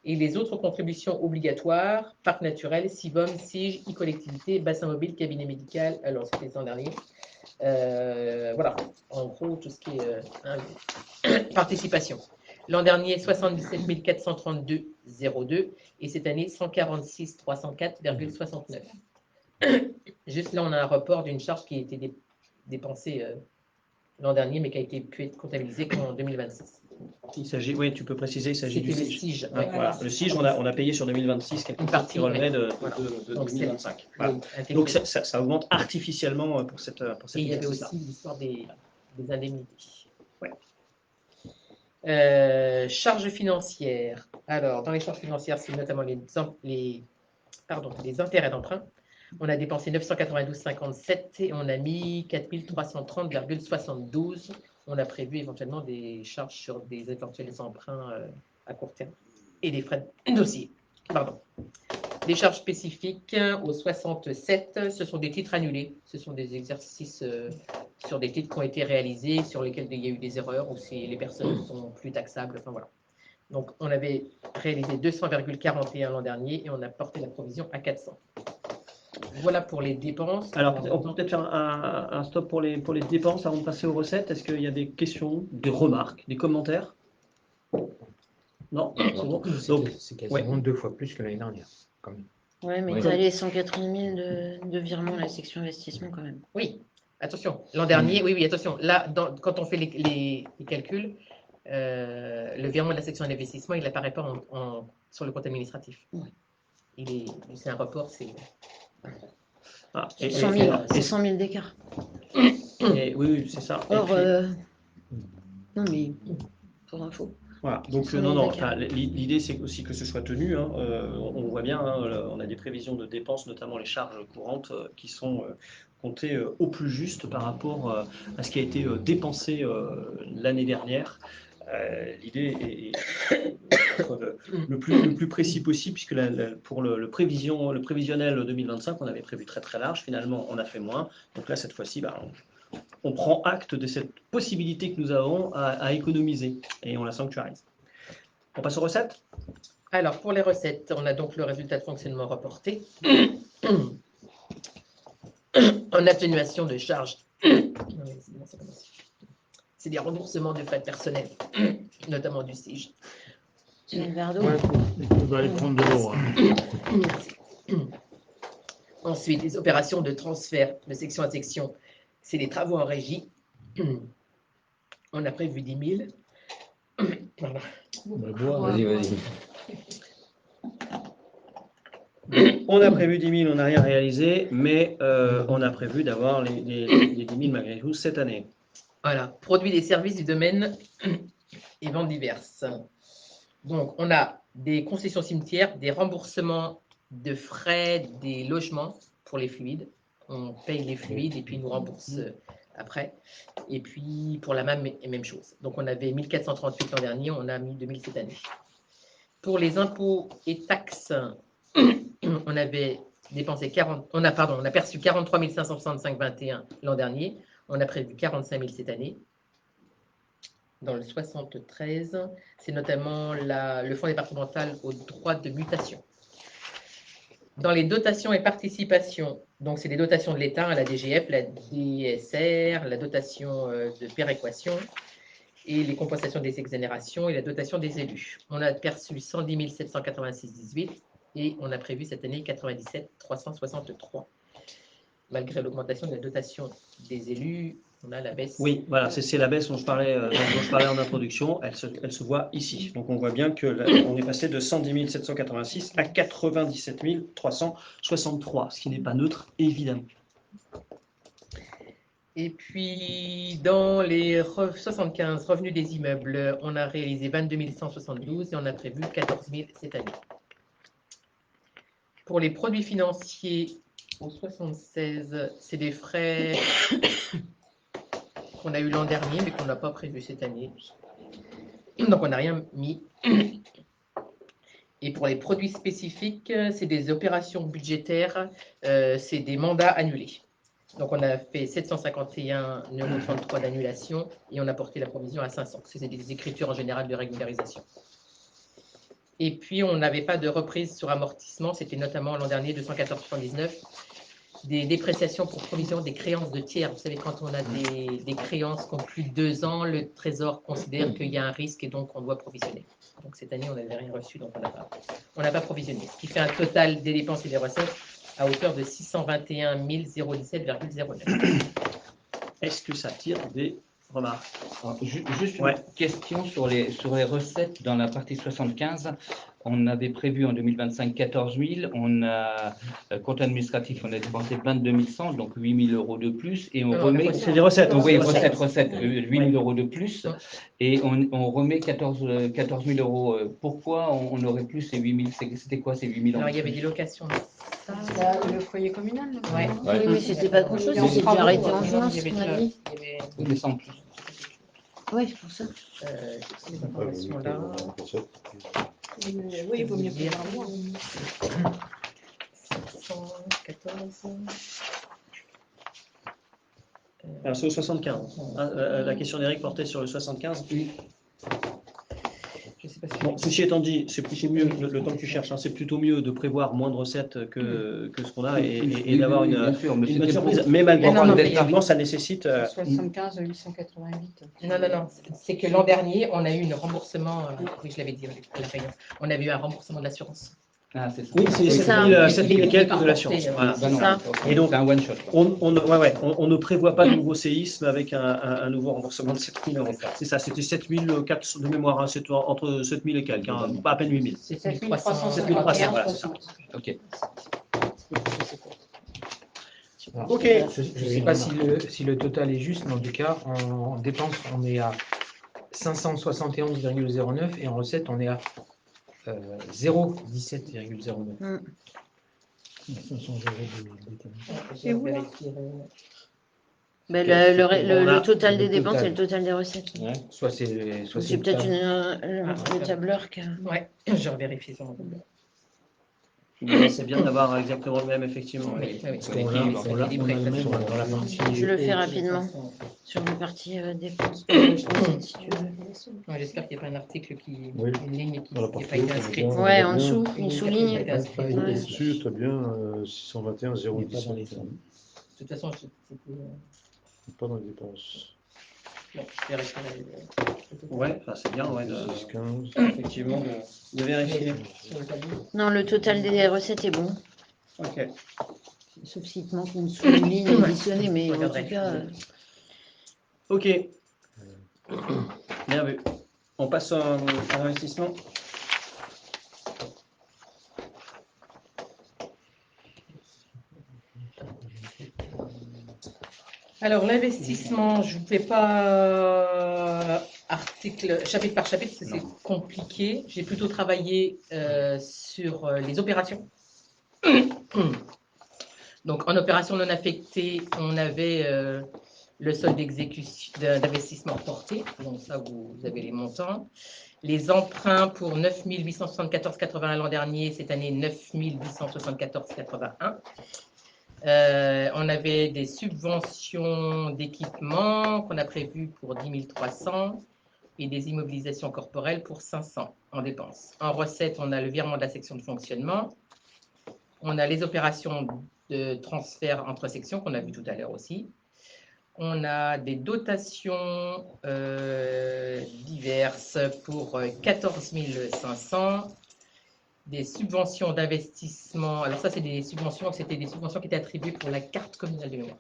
Speaker 5: et les autres contributions obligatoires, parc naturel, CIVOM, SIGE, e-collectivité, bassin mobile, cabinet médical, alors c'était l'an dernier. Voilà, en gros, tout ce qui est participation. L'an dernier, 77 432,02 et cette année, 146 304,69. Juste là, on a un report d'une charge qui a été dépensée l'an dernier, mais qui a pu être comptabilisée qu'en 2026.
Speaker 1: Il s'agit, oui, tu peux préciser, il s'agit du
Speaker 5: SIGE.
Speaker 1: SIGE. Ouais, voilà. Le SIGE, on a payé sur 2026 quelque chose qui relevait de 2025. Voilà. Donc ça augmente artificiellement pour cette
Speaker 5: et il y avait aussi l'histoire des indemnités.
Speaker 1: Ouais.
Speaker 5: Charges financières. Alors, dans les charges financières, c'est notamment les intérêts d'emprunt. On a dépensé 992,57 et on a mis 4 330,72. On a prévu éventuellement des charges sur des éventuels emprunts à court terme et des frais de dossier. Pardon. Les charges spécifiques au 67, ce sont des titres annulés. Ce sont des exercices sur des titres qui ont été réalisés, sur lesquels il y a eu des erreurs ou si les personnes sont plus taxables. Enfin, voilà. Donc, on avait réalisé 200,41 l'an dernier et on a porté la provision à 400. Voilà pour les dépenses.
Speaker 1: Alors, on peut peut-être faire un stop pour les dépenses avant de passer aux recettes. Est-ce qu'il y a des questions, des remarques, des commentaires? Non, c'est bon. Donc,
Speaker 8: C'est quasiment 2 fois plus que l'année dernière. Quand même.
Speaker 7: Ouais, mais
Speaker 6: Oui.
Speaker 7: t'as les 180 000 de virements à la section investissement quand même.
Speaker 5: Oui, attention. L'an dernier, oui, attention. Là, quand on fait les calculs, le virement de la section d'investissement, il n'apparaît pas sur le compte administratif.
Speaker 7: Ouais.
Speaker 5: C'est un report, c'est.
Speaker 1: ah,
Speaker 7: 100 000, c'est 100 000 d'écart.
Speaker 1: oui, c'est ça. Et
Speaker 7: Or,
Speaker 1: puis,
Speaker 7: non mais, pour info.
Speaker 1: voilà. Donc,
Speaker 7: 100 000
Speaker 1: non,
Speaker 7: d'écart.
Speaker 1: enfin, l'idée, c'est aussi que ce soit tenu. Hein. On voit bien, hein, on a des prévisions de dépenses, notamment les charges courantes, qui sont comptées au plus juste par rapport à ce qui a été dépensé l'année dernière. L'idée est d'être le plus précis possible, puisque pour le prévisionnel 2025, on avait prévu très très large. Finalement, on a fait moins. Donc là, cette fois-ci, on prend acte de cette possibilité que nous avons à économiser et on la sanctuarise. On passe aux recettes.
Speaker 5: Alors, pour les recettes, on a donc le résultat de fonctionnement reporté. En atténuation de charges. C'est des remboursements de frais personnels, notamment du SIG.
Speaker 7: C'est un verre d'eau.
Speaker 3: Ouais, il va aller prendre de l'eau. Hein.
Speaker 5: Ensuite, les opérations de transfert de section à section, c'est les travaux en régie. On a prévu 10 000. Voilà.
Speaker 6: Vas-y.
Speaker 1: On a prévu 10 000, on n'a rien réalisé, mais on a prévu d'avoir les 10 000 malgré tout cette année.
Speaker 5: Voilà, produits et services du domaine et ventes diverses. Donc, on a des concessions cimetières, des remboursements de frais des logements pour les fluides. On paye les fluides et puis ils nous rembourse après. Et puis, pour la même chose. Donc, on avait 1438 l'an dernier, on a mis 2000 cette année. Pour les impôts et taxes, on avait dépensé on a perçu 43 565,21 l'an dernier. On a prévu 45 000 cette année. Dans le 73, c'est notamment le fonds départemental aux droits de mutation. Dans les dotations et participations, donc c'est les dotations de l'État, la DGF, la DSR, la dotation de péréquation et les compensations des exonérations et la dotation des élus. On a perçu 110 786,18 et on a prévu cette année 97 363. Malgré l'augmentation de la dotation des élus, on a la baisse.
Speaker 1: Oui, voilà, c'est la baisse dont je parlais en introduction. Elle se voit ici. Donc on voit bien qu'on est passé de 110 786 à 97 363, ce qui n'est pas neutre, évidemment.
Speaker 5: Et puis, dans les 75 revenus des immeubles, on a réalisé 22 172 et on a prévu 14 000 cette année. Pour les produits financiers, au 76, c'est des frais qu'on a eu l'an dernier, mais qu'on n'a pas prévu cette année. Donc, on n'a rien mis. Et pour les produits spécifiques, c'est des opérations budgétaires, c'est des mandats annulés. Donc, on a fait 751,33 € d'annulation et on a porté la provision à 500. C'est des écritures en général de régularisation. Et puis, on n'avait pas de reprise sur amortissement. C'était notamment l'an dernier 214,79 €. Des dépréciations pour provision des créances de tiers. Vous savez, quand on a des créances qui ont plus de 2 ans, le Trésor considère qu'il y a un risque et donc on doit provisionner. Donc cette année, on n'avait rien reçu, donc on n'a pas provisionné. Ce qui fait un total des dépenses et des recettes à hauteur de 621 017,09.
Speaker 1: Est-ce que ça tire des remarques?
Speaker 6: Alors, juste une question sur les recettes dans la partie 75. On avait prévu en 2025 14 000. On a, compte administratif, on a dépensé 22 100, donc 8 000 € de plus. Et on remet.
Speaker 1: C'est des recettes.
Speaker 6: Oui, recettes, 8 000 € de plus. Et on remet 14 000 €. Pourquoi on aurait plus ces 8 000? C'était quoi ces 8 000 €?
Speaker 5: Alors, il y avait des locations.
Speaker 9: Le foyer communal.
Speaker 5: Ouais.
Speaker 7: Oui, mais c'était pas grand chose, c'était déjà arrêté en juin, ce qu'on a dit.
Speaker 6: Oui, mais sans plus.
Speaker 7: Oui, c'est pour ça.
Speaker 5: Ces informations-là.
Speaker 4: Oui, il vaut mieux prévoir moins.
Speaker 5: 714.
Speaker 1: Alors, c'est au 75. La question d'Éric portait sur le 75.
Speaker 5: Je ne sais
Speaker 1: Bon, ceci étant dit, c'est mieux, le temps que tu cherches, hein, c'est plutôt mieux de prévoir moins de recettes que ce qu'on a et d'avoir une bonne surprise. Mais malgré tout, effectivement, ça nécessite.
Speaker 9: 75 888.
Speaker 5: Non, c'est que l'an dernier, on a eu un remboursement, oui, je l'avais dit, on avait eu un remboursement de l'assurance.
Speaker 6: Ah, c'est ça.
Speaker 1: Oui, c'est 7 000 et quelques de l'assurance. Voilà.
Speaker 6: C'est ça.
Speaker 1: Et donc,
Speaker 6: c'est un one shot.
Speaker 1: on ne prévoit pas de nouveau séisme avec un nouveau remboursement de 7 000 €. C'est ça, c'était 7 004 de mémoire, hein, c'est entre 7 000 et quelques, hein, pas à peine 8 000.
Speaker 5: C'est 7300.
Speaker 1: 7300, voilà, c'est ça.
Speaker 6: Ok.
Speaker 8: Alors,
Speaker 1: Ok.
Speaker 8: Je ne sais pas si le total est juste, mais en tout cas, en dépenses, on est à 571,09 et en recettes, on est à 0,17,09.
Speaker 2: C'est où, là
Speaker 7: Ben, le total des dépenses et le total des recettes.
Speaker 8: Ouais. Soit c'est
Speaker 7: peut-être le tableur qui a...
Speaker 5: Ouais, je revérifie ça.
Speaker 1: Mais c'est bien d'avoir exactement le même, effectivement.
Speaker 5: Oui, oui.
Speaker 8: Parce qu'on l'a dans la partie.
Speaker 7: Je le fais rapidement sur la partie dépenses. Recettes, si tu veux.
Speaker 5: Ouais, j'espère qu'il n'y a pas un article
Speaker 3: Oui.
Speaker 5: une ligne qui
Speaker 3: Dans la
Speaker 5: n'a
Speaker 3: partie
Speaker 5: pas été
Speaker 3: haute,
Speaker 5: inscrite.
Speaker 3: on a
Speaker 7: Ouais,
Speaker 3: bien-
Speaker 7: en dessous, une souligne.
Speaker 3: Et dessus, tu as bien 621 017.
Speaker 5: De toute façon,
Speaker 3: Pas dans les dépenses.
Speaker 5: bon, je vais retirer
Speaker 1: Ouais, enfin, c'est bien, ouais,
Speaker 3: 6, 15.
Speaker 1: effectivement, de vérifier.
Speaker 5: sur le tableau.
Speaker 7: Non, le total des recettes est bon.
Speaker 1: Ok.
Speaker 7: Sauf s'il te manque une souligne additionnée, mais en tout cas...
Speaker 1: Ok. Bien vu. On passe à l'investissement.
Speaker 5: Alors, l'investissement, je ne fais pas chapitre par chapitre, parce que c'est compliqué. J'ai plutôt travaillé sur les opérations. Donc, en opération non affectée, on avait le solde d'investissement reporté. Donc, ça, vous avez les montants. Les emprunts pour 9 874,81 l'an dernier, cette année 9 874,81. On avait des subventions d'équipement qu'on a prévues pour 10 300 et des immobilisations corporelles pour 500 en dépenses. En recettes, on a le virement de la section de fonctionnement. On a les opérations de transfert entre sections qu'on a vu tout à l'heure aussi. On a des dotations diverses pour 14 500. Des subventions d'investissement. Alors ça, c'était des subventions qui étaient attribuées pour la carte communale de mémoire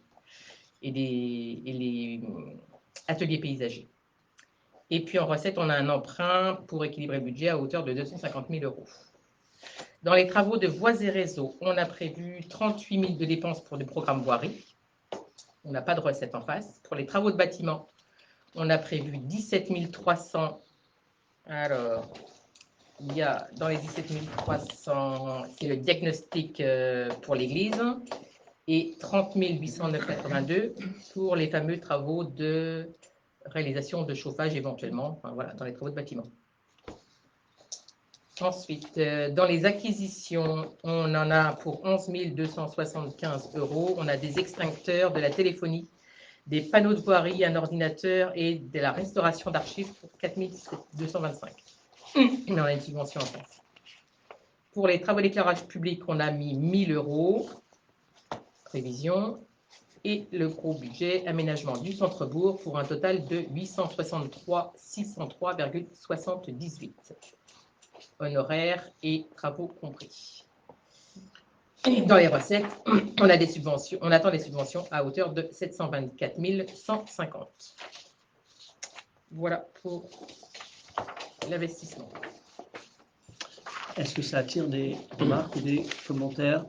Speaker 5: et les ateliers paysagers. Et puis en recette, on a un emprunt pour équilibrer le budget à hauteur de 250 000 €. Dans les travaux de voies et réseaux, on a prévu 38 000 de dépenses pour le programme voirie. On n'a pas de recette en face. Pour les travaux de bâtiment, on a prévu 17 300. Alors, il y a dans les 17 300, c'est le diagnostic pour l'église et 30 809,82 pour les fameux travaux de réalisation de chauffage éventuellement, enfin, voilà, dans les travaux de bâtiment. Ensuite, dans les acquisitions, on en a pour 11 275 €. On a des extincteurs, de la téléphonie, des panneaux de voirie, un ordinateur et de la restauration d'archives pour 4 225. On a une subvention en face. Pour les travaux d'éclairage public, on a mis 1 000 €, prévision, et le gros budget aménagement du centre-bourg pour un total de 863 603,78. Honoraires et travaux compris. Et dans les recettes, on a des subventions, on attend des subventions à hauteur de 724 150. Voilà pour l'investissement.
Speaker 1: Est-ce que ça attire des remarques ou des commentaires?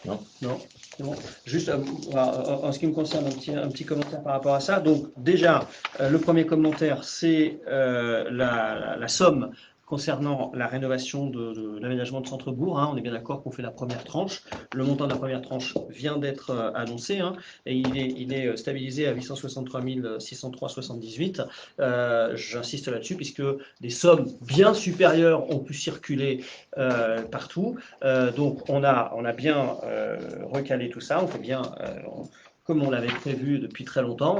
Speaker 3: Non.
Speaker 1: Non. C'est bon. Juste en ce qui me concerne, un petit commentaire par rapport à ça. Donc déjà, le premier commentaire, c'est la somme concernant la rénovation de l'aménagement de centre-bourg. Hein. On est bien d'accord qu'on fait la première tranche. Le montant de la première tranche vient d'être annoncé hein, et il est stabilisé à 863 603,78. J'insiste là-dessus puisque des sommes bien supérieures ont pu circuler partout. Donc on a bien recalé tout ça. On fait bien comme on l'avait prévu depuis très longtemps,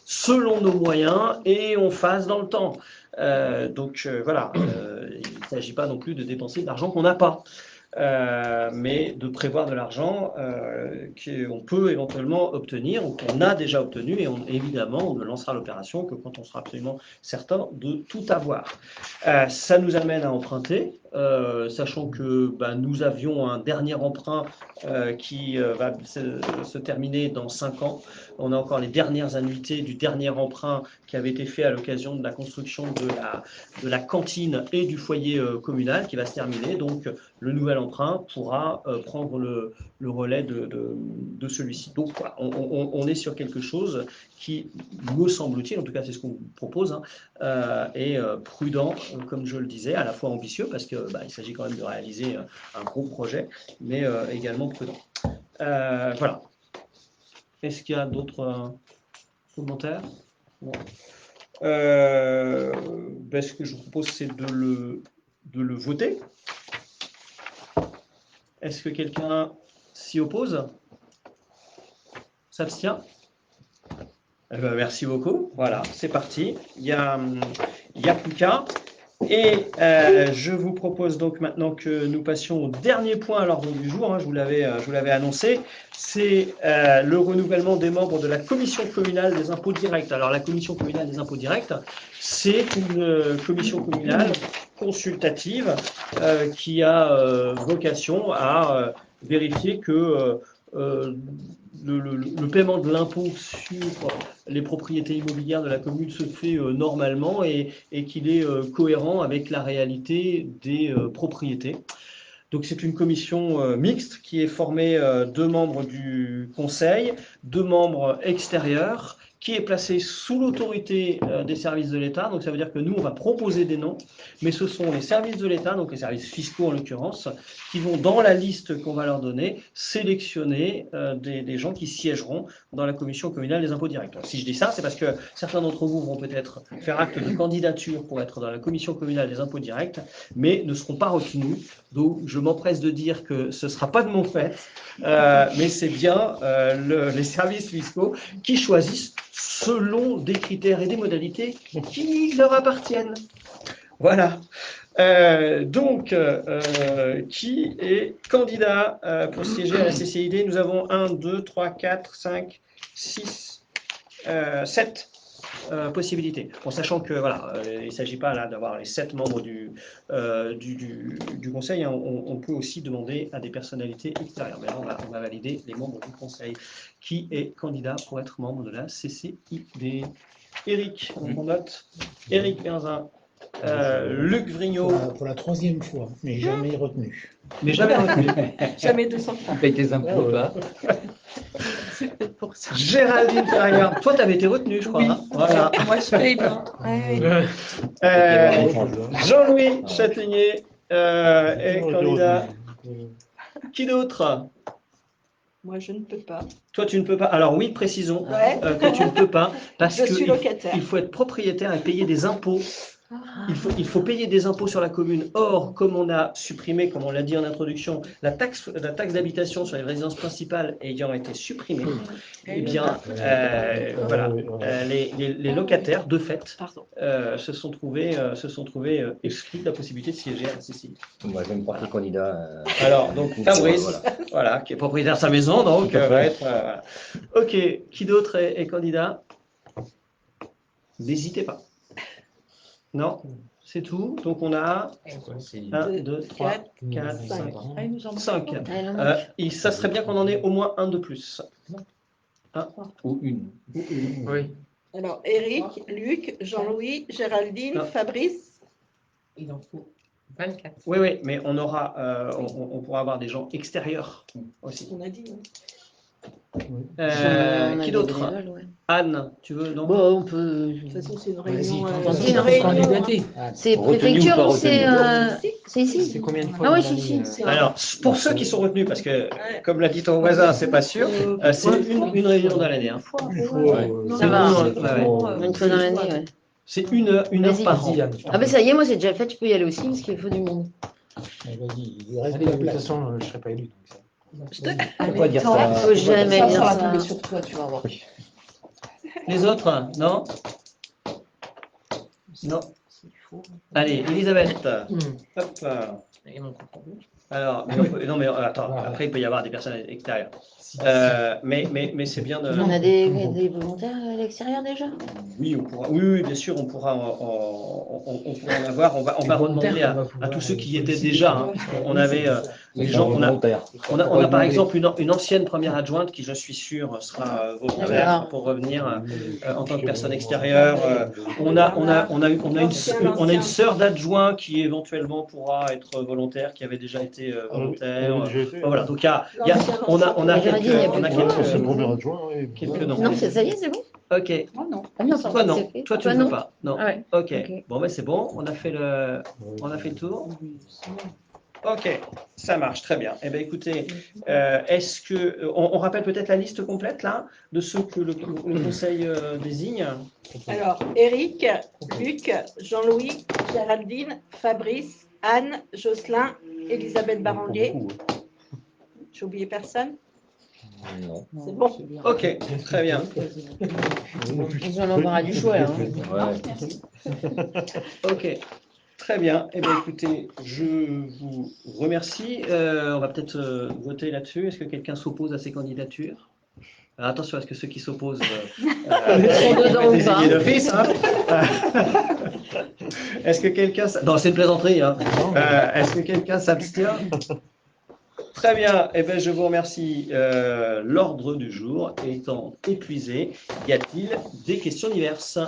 Speaker 1: selon nos moyens et on fasse dans le temps. Voilà, il ne s'agit pas non plus de dépenser de l'argent qu'on n'a pas. Mais de prévoir de l'argent qu'on peut éventuellement obtenir ou qu'on a déjà obtenu et évidemment on ne lancera l'opération que quand on sera absolument certain de tout avoir. Ça nous amène à emprunter, sachant que nous avions un dernier emprunt qui va se terminer dans 5 ans. On a encore les dernières annuités du dernier emprunt qui avait été fait à l'occasion de la construction de la cantine et du foyer communal qui va se terminer. Donc le nouvel emprunt pourra prendre le relais de celui-ci. Donc voilà, on est sur quelque chose qui, me semble-t-il, en tout cas c'est ce qu'on propose, est prudent, comme je le disais, à la fois ambitieux, parce qu'il s'agit quand même de réaliser un gros projet, mais également prudent. Voilà. Est-ce qu'il y a d'autres commentaires? Bon. Ce que je vous propose, c'est de le voter. Est-ce que quelqu'un s'y oppose? S'abstient? Merci beaucoup. Voilà, c'est parti. Il y a plus qu'à. Et je vous propose donc maintenant que nous passions au dernier point à l'ordre du jour. Je vous l'avais annoncé. C'est le renouvellement des membres de la commission communale des impôts directs. Alors la commission communale des impôts directs, c'est une commission communale consultative qui a vocation à vérifier que le paiement de l'impôt sur les propriétés immobilières de la commune se fait normalement et qu'il est cohérent avec la réalité des propriétés. Donc c'est une commission mixte qui est formée de membres du conseil, de membres extérieurs, qui est placée sous l'autorité des services de l'État. Donc ça veut dire que nous, on va proposer des noms, mais ce sont les services de l'État, donc les services fiscaux en l'occurrence, qui vont, dans la liste qu'on va leur donner, sélectionner des gens qui siégeront dans la commission communale des impôts directs. Alors, si je dis ça, c'est parce que certains d'entre vous vont peut-être faire acte de candidature pour être dans la commission communale des impôts directs, mais ne seront pas retenus. Donc je m'empresse de dire que ce ne sera pas de mon fait, mais c'est bien les services fiscaux qui choisissent selon des critères et des modalités qui leur appartiennent. Voilà. Qui est candidat pour siéger à la CCID? Nous avons 1, 2, 3, 4, 5, 6, 7 possibilités. En sachant que voilà, il ne s'agit pas là d'avoir les 7 membres du conseil, on peut aussi demander à des personnalités extérieures. Mais là, on va valider les membres du conseil. Qui est candidat pour être membre de la CCID? Eric, on note. Eric Benzin. Luc Vrignot.
Speaker 8: Pour la 3e fois, mais jamais retenu.
Speaker 1: Mais jamais retenu.
Speaker 4: Jamais 200 francs.
Speaker 6: Tu payes tes impôts, pas.
Speaker 4: C'est peut-être pour ça.
Speaker 1: Géraldine Ferrière. Toi, tu avais été retenu, je crois.
Speaker 4: Oui.
Speaker 1: Voilà.
Speaker 4: Moi, je paye bien.
Speaker 1: Jean-Louis Châtaignier est candidat. Qui d'autre?
Speaker 4: Moi, je ne peux pas.
Speaker 1: Toi, tu ne peux pas. Alors oui, précisons
Speaker 4: Ouais.
Speaker 1: que tu ne peux pas parce
Speaker 4: Je suis locataire.
Speaker 1: qu'il faut être propriétaire et payer des impôts. Il faut payer des impôts sur la commune. Or, comme on a supprimé, comme on l'a dit en introduction, la taxe d'habitation sur les résidences principales ayant été supprimée, eh bien, voilà, les locataires, de fait, se sont trouvés exclus de la possibilité de siéger à la CCI.
Speaker 10: Moi, je vais me porter candidat.
Speaker 1: Alors, donc, Fabrice, voilà, qui est propriétaire de sa maison, donc, va être... Ok, qui d'autre est candidat? N'hésitez pas. Non, c'est tout. Donc on a 1, 2, 3, 4, 5. Ça serait bien qu'on en ait au moins un de plus.
Speaker 6: Ou une.
Speaker 8: Oui.
Speaker 4: Alors, Eric, Luc, Jean-Louis, Géraldine, Fabrice.
Speaker 5: Il en faut 24.
Speaker 1: Oui, mais on aura, on pourra avoir des gens extérieurs aussi.
Speaker 4: On a dit.
Speaker 1: Qui d'autre? Anne, tu veux? Non,
Speaker 7: bon, on peut.
Speaker 4: De toute façon, c'est une
Speaker 8: Vas-y,
Speaker 4: réunion.
Speaker 7: C'est préfecture ou c'est ici?
Speaker 8: C'est combien de fois?
Speaker 7: Ah oui, c'est ici.
Speaker 1: alors, pour ceux qui sont retenus, parce que, comme l'a dit ton voisin, c'est pas sûr, c'est une réunion dans l'année. Hein.
Speaker 7: Ça va.
Speaker 1: Ouais.
Speaker 7: Une fois dans l'année, ouais.
Speaker 1: C'est une heure par an.
Speaker 7: Ah ben ça y est, moi c'est déjà fait, tu peux y aller aussi parce qu'il faut du monde.
Speaker 8: Vas-y, il reste de la De toute place. façon, je ne serai pas élu. Donc ça.
Speaker 10: Pourquoi dire
Speaker 7: Attends,
Speaker 10: ça?
Speaker 7: faut jamais
Speaker 9: Ça
Speaker 7: dire
Speaker 9: va
Speaker 7: ça.
Speaker 9: tomber sur toi, tu vas voir.
Speaker 1: Les autres, non? Non. Allez, Elisabeth. Hop.
Speaker 5: Et mon compte rendu.
Speaker 1: Alors, non, mais attends, après, il peut y avoir des personnes extérieures. Mais c'est bien de.
Speaker 7: On a des volontaires à l'extérieur déjà?
Speaker 1: Oui, oui, bien sûr, on pourra en avoir. On va redemander à tous ceux qui y étaient déjà. Hein. On avait des gens. On a par exemple une ancienne première adjointe qui, je suis sûr, sera volontaire pour revenir en tant que personne extérieure. On a une sœur d'adjoint qui éventuellement pourra être volontaire, qui avait déjà été volontaire. Voilà, donc on a quelques noms.
Speaker 7: Non, ça y est, c'est bon?
Speaker 1: Ok.
Speaker 9: Oh non.
Speaker 7: Ah non,
Speaker 1: Toi non, toi tu ne veux pas. Non.
Speaker 7: Ah ouais.
Speaker 1: Ok.
Speaker 7: Ok.
Speaker 1: Bon ben c'est bon, on a fait le tour. Ok, ça marche très bien. Eh bien écoutez, est-ce que on rappelle peut-être la liste complète là de ceux que le conseil désigne?
Speaker 4: Alors, Eric, Luc, Jean-Louis, Géraldine, Fabrice, Anne, Jocelyn, Elisabeth Barandier. J'ai oublié personne?
Speaker 10: Non.
Speaker 4: C'est bon.
Speaker 1: Ok, très bien.
Speaker 7: Ils ont l'embarras du choix là. Hein.
Speaker 10: Ouais.
Speaker 1: Ok, très bien. Eh bien écoutez, je vous remercie. On va peut-être voter là-dessus. Est-ce que quelqu'un s'oppose à ces candidatures? Alors, attention, est-ce que ceux qui s'opposent
Speaker 7: sont dedans ou pas?
Speaker 1: d'office, hein Est-ce que quelqu'un... Non, c'est une plaisanterie. Hein. Est-ce que quelqu'un s'abstient? Très bien. Eh bien, je vous remercie. L'ordre du jour étant épuisé, y a-t-il des questions diverses?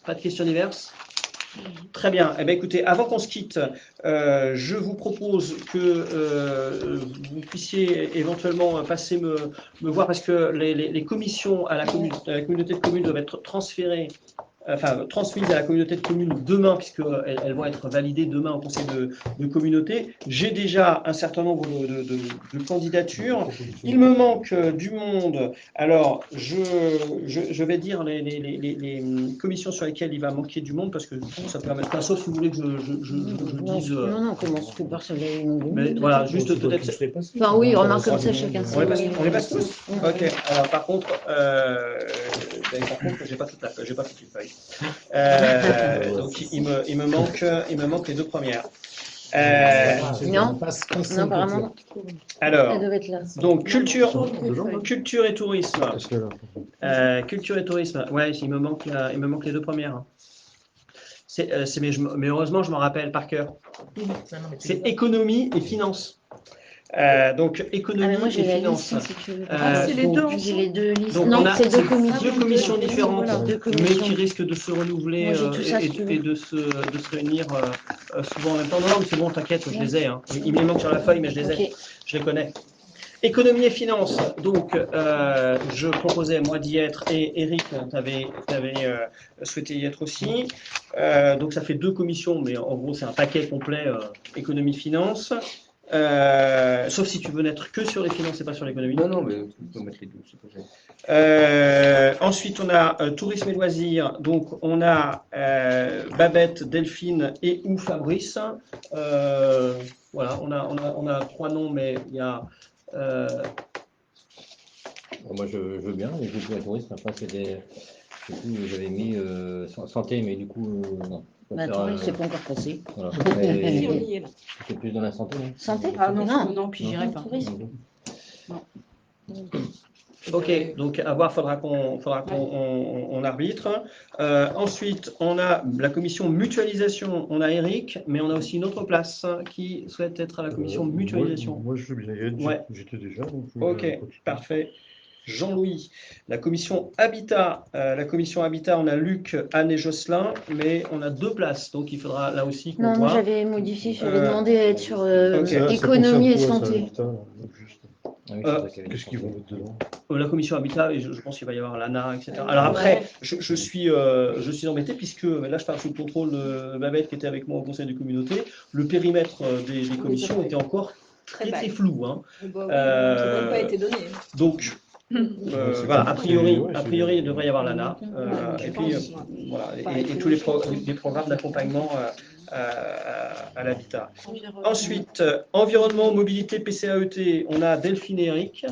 Speaker 1: Pas de questions diverses? Très bien. Eh bien, écoutez, avant qu'on se quitte, je vous propose que vous puissiez éventuellement passer me voir parce que les commissions à la communauté de communes doivent être transférées, transmises à la communauté de communes demain, puisqu'elles vont être validées demain au conseil de communauté. J'ai déjà un certain nombre de candidatures. Il me manque du monde. Alors, je vais dire les commissions sur lesquelles il va manquer du monde, parce que ça peut mettre sauf si vous voulez que je dise...
Speaker 7: Non, comment que personne n'avait une
Speaker 1: mais voilà, juste peut-être...
Speaker 7: Enfin oui, remarque comme ça, chacun
Speaker 1: On les passe tous? Ok. Alors par contre, j'ai pas toute une feuille. Donc il me manque les deux premières.
Speaker 7: Non, apparemment.
Speaker 1: Alors,
Speaker 7: Elle devait être là.
Speaker 1: donc culture et tourisme. Culture et tourisme. Ouais, il me manque les deux premières. Mais heureusement, je m'en rappelle par cœur. C'est économie et finance. Donc économie
Speaker 7: moi,
Speaker 1: et
Speaker 7: j'ai la
Speaker 1: finance.
Speaker 7: liste, si tu veux.
Speaker 4: c'est les deux
Speaker 7: J'ai les deux listes.
Speaker 1: Donc
Speaker 7: Non,
Speaker 1: on a
Speaker 7: c'est deux commissions
Speaker 1: différentes,
Speaker 7: Voilà, deux
Speaker 1: mais
Speaker 7: commissions.
Speaker 1: qui risquent de se renouveler
Speaker 7: Moi, j'ai tout ça, si tu veux.
Speaker 1: et de se réunir souvent en même temps. Non, mais c'est bon, t'inquiète, je les ai. Hein. Il me manque sur la feuille, mais je les ai.
Speaker 7: Ok.
Speaker 1: Je les connais. Économie et finance. Donc, je proposais moi d'y être et Eric, tu avais souhaité y être aussi. Donc, ça fait deux commissions, mais en gros, c'est un paquet complet économie-finance. Sauf si tu veux n'être que sur les finances et pas sur l'économie.
Speaker 6: Non, mais on peut mettre les deux, c'est pas gênant.
Speaker 1: Ensuite, on a tourisme et loisirs. Donc, on a Babette, Delphine et ou Fabrice. Voilà, on a trois noms, mais il y a...
Speaker 10: Moi, je veux bien, les cultures et tourisme. Après, c'est des. Je sais plus, j'avais mis santé, mais du coup, non.
Speaker 7: Bah, attends, c'est pas encore passé.
Speaker 10: Voilà.
Speaker 4: Si, on y est là.
Speaker 10: C'est plus dans la santé, non?
Speaker 7: Santé?
Speaker 9: Ah non, puis j'irai pas.
Speaker 7: Tourisme.
Speaker 1: Ok, donc à voir, faudra qu'on arbitre. Ensuite, on a la commission mutualisation. On a Eric, mais on a aussi une autre place qui souhaite être à la commission mutualisation.
Speaker 3: Moi, je veux bien.
Speaker 1: Ouais.
Speaker 3: J'étais déjà. Donc
Speaker 1: Ok, parfait. Jean-Louis. La commission Habitat, on a Luc, Anne et Jocelyn, mais on a deux places, donc il faudra là aussi qu'on
Speaker 7: Non, moi
Speaker 1: voit.
Speaker 7: j'avais modifié, j'avais demandé à être sur
Speaker 1: Ok.
Speaker 7: économie et santé.
Speaker 3: Qu'est-ce qu'ils vont mettre dedans?
Speaker 1: La commission Habitat, et je pense qu'il va y avoir l'ANA, etc. Alors après, je suis embêté puisque là je parle sous le contrôle de Babette qui était avec moi au conseil de communauté. Le périmètre des commissions était encore très flou. Hein.
Speaker 4: Ça n'a même pas été donné.
Speaker 1: Donc Voilà, a priori, il devrait y avoir l'ANA. Et puis, voilà, et tous les programmes d'accompagnement à l'habitat. Ensuite, environnement, mobilité, PCAET, on a Delphine et Eric.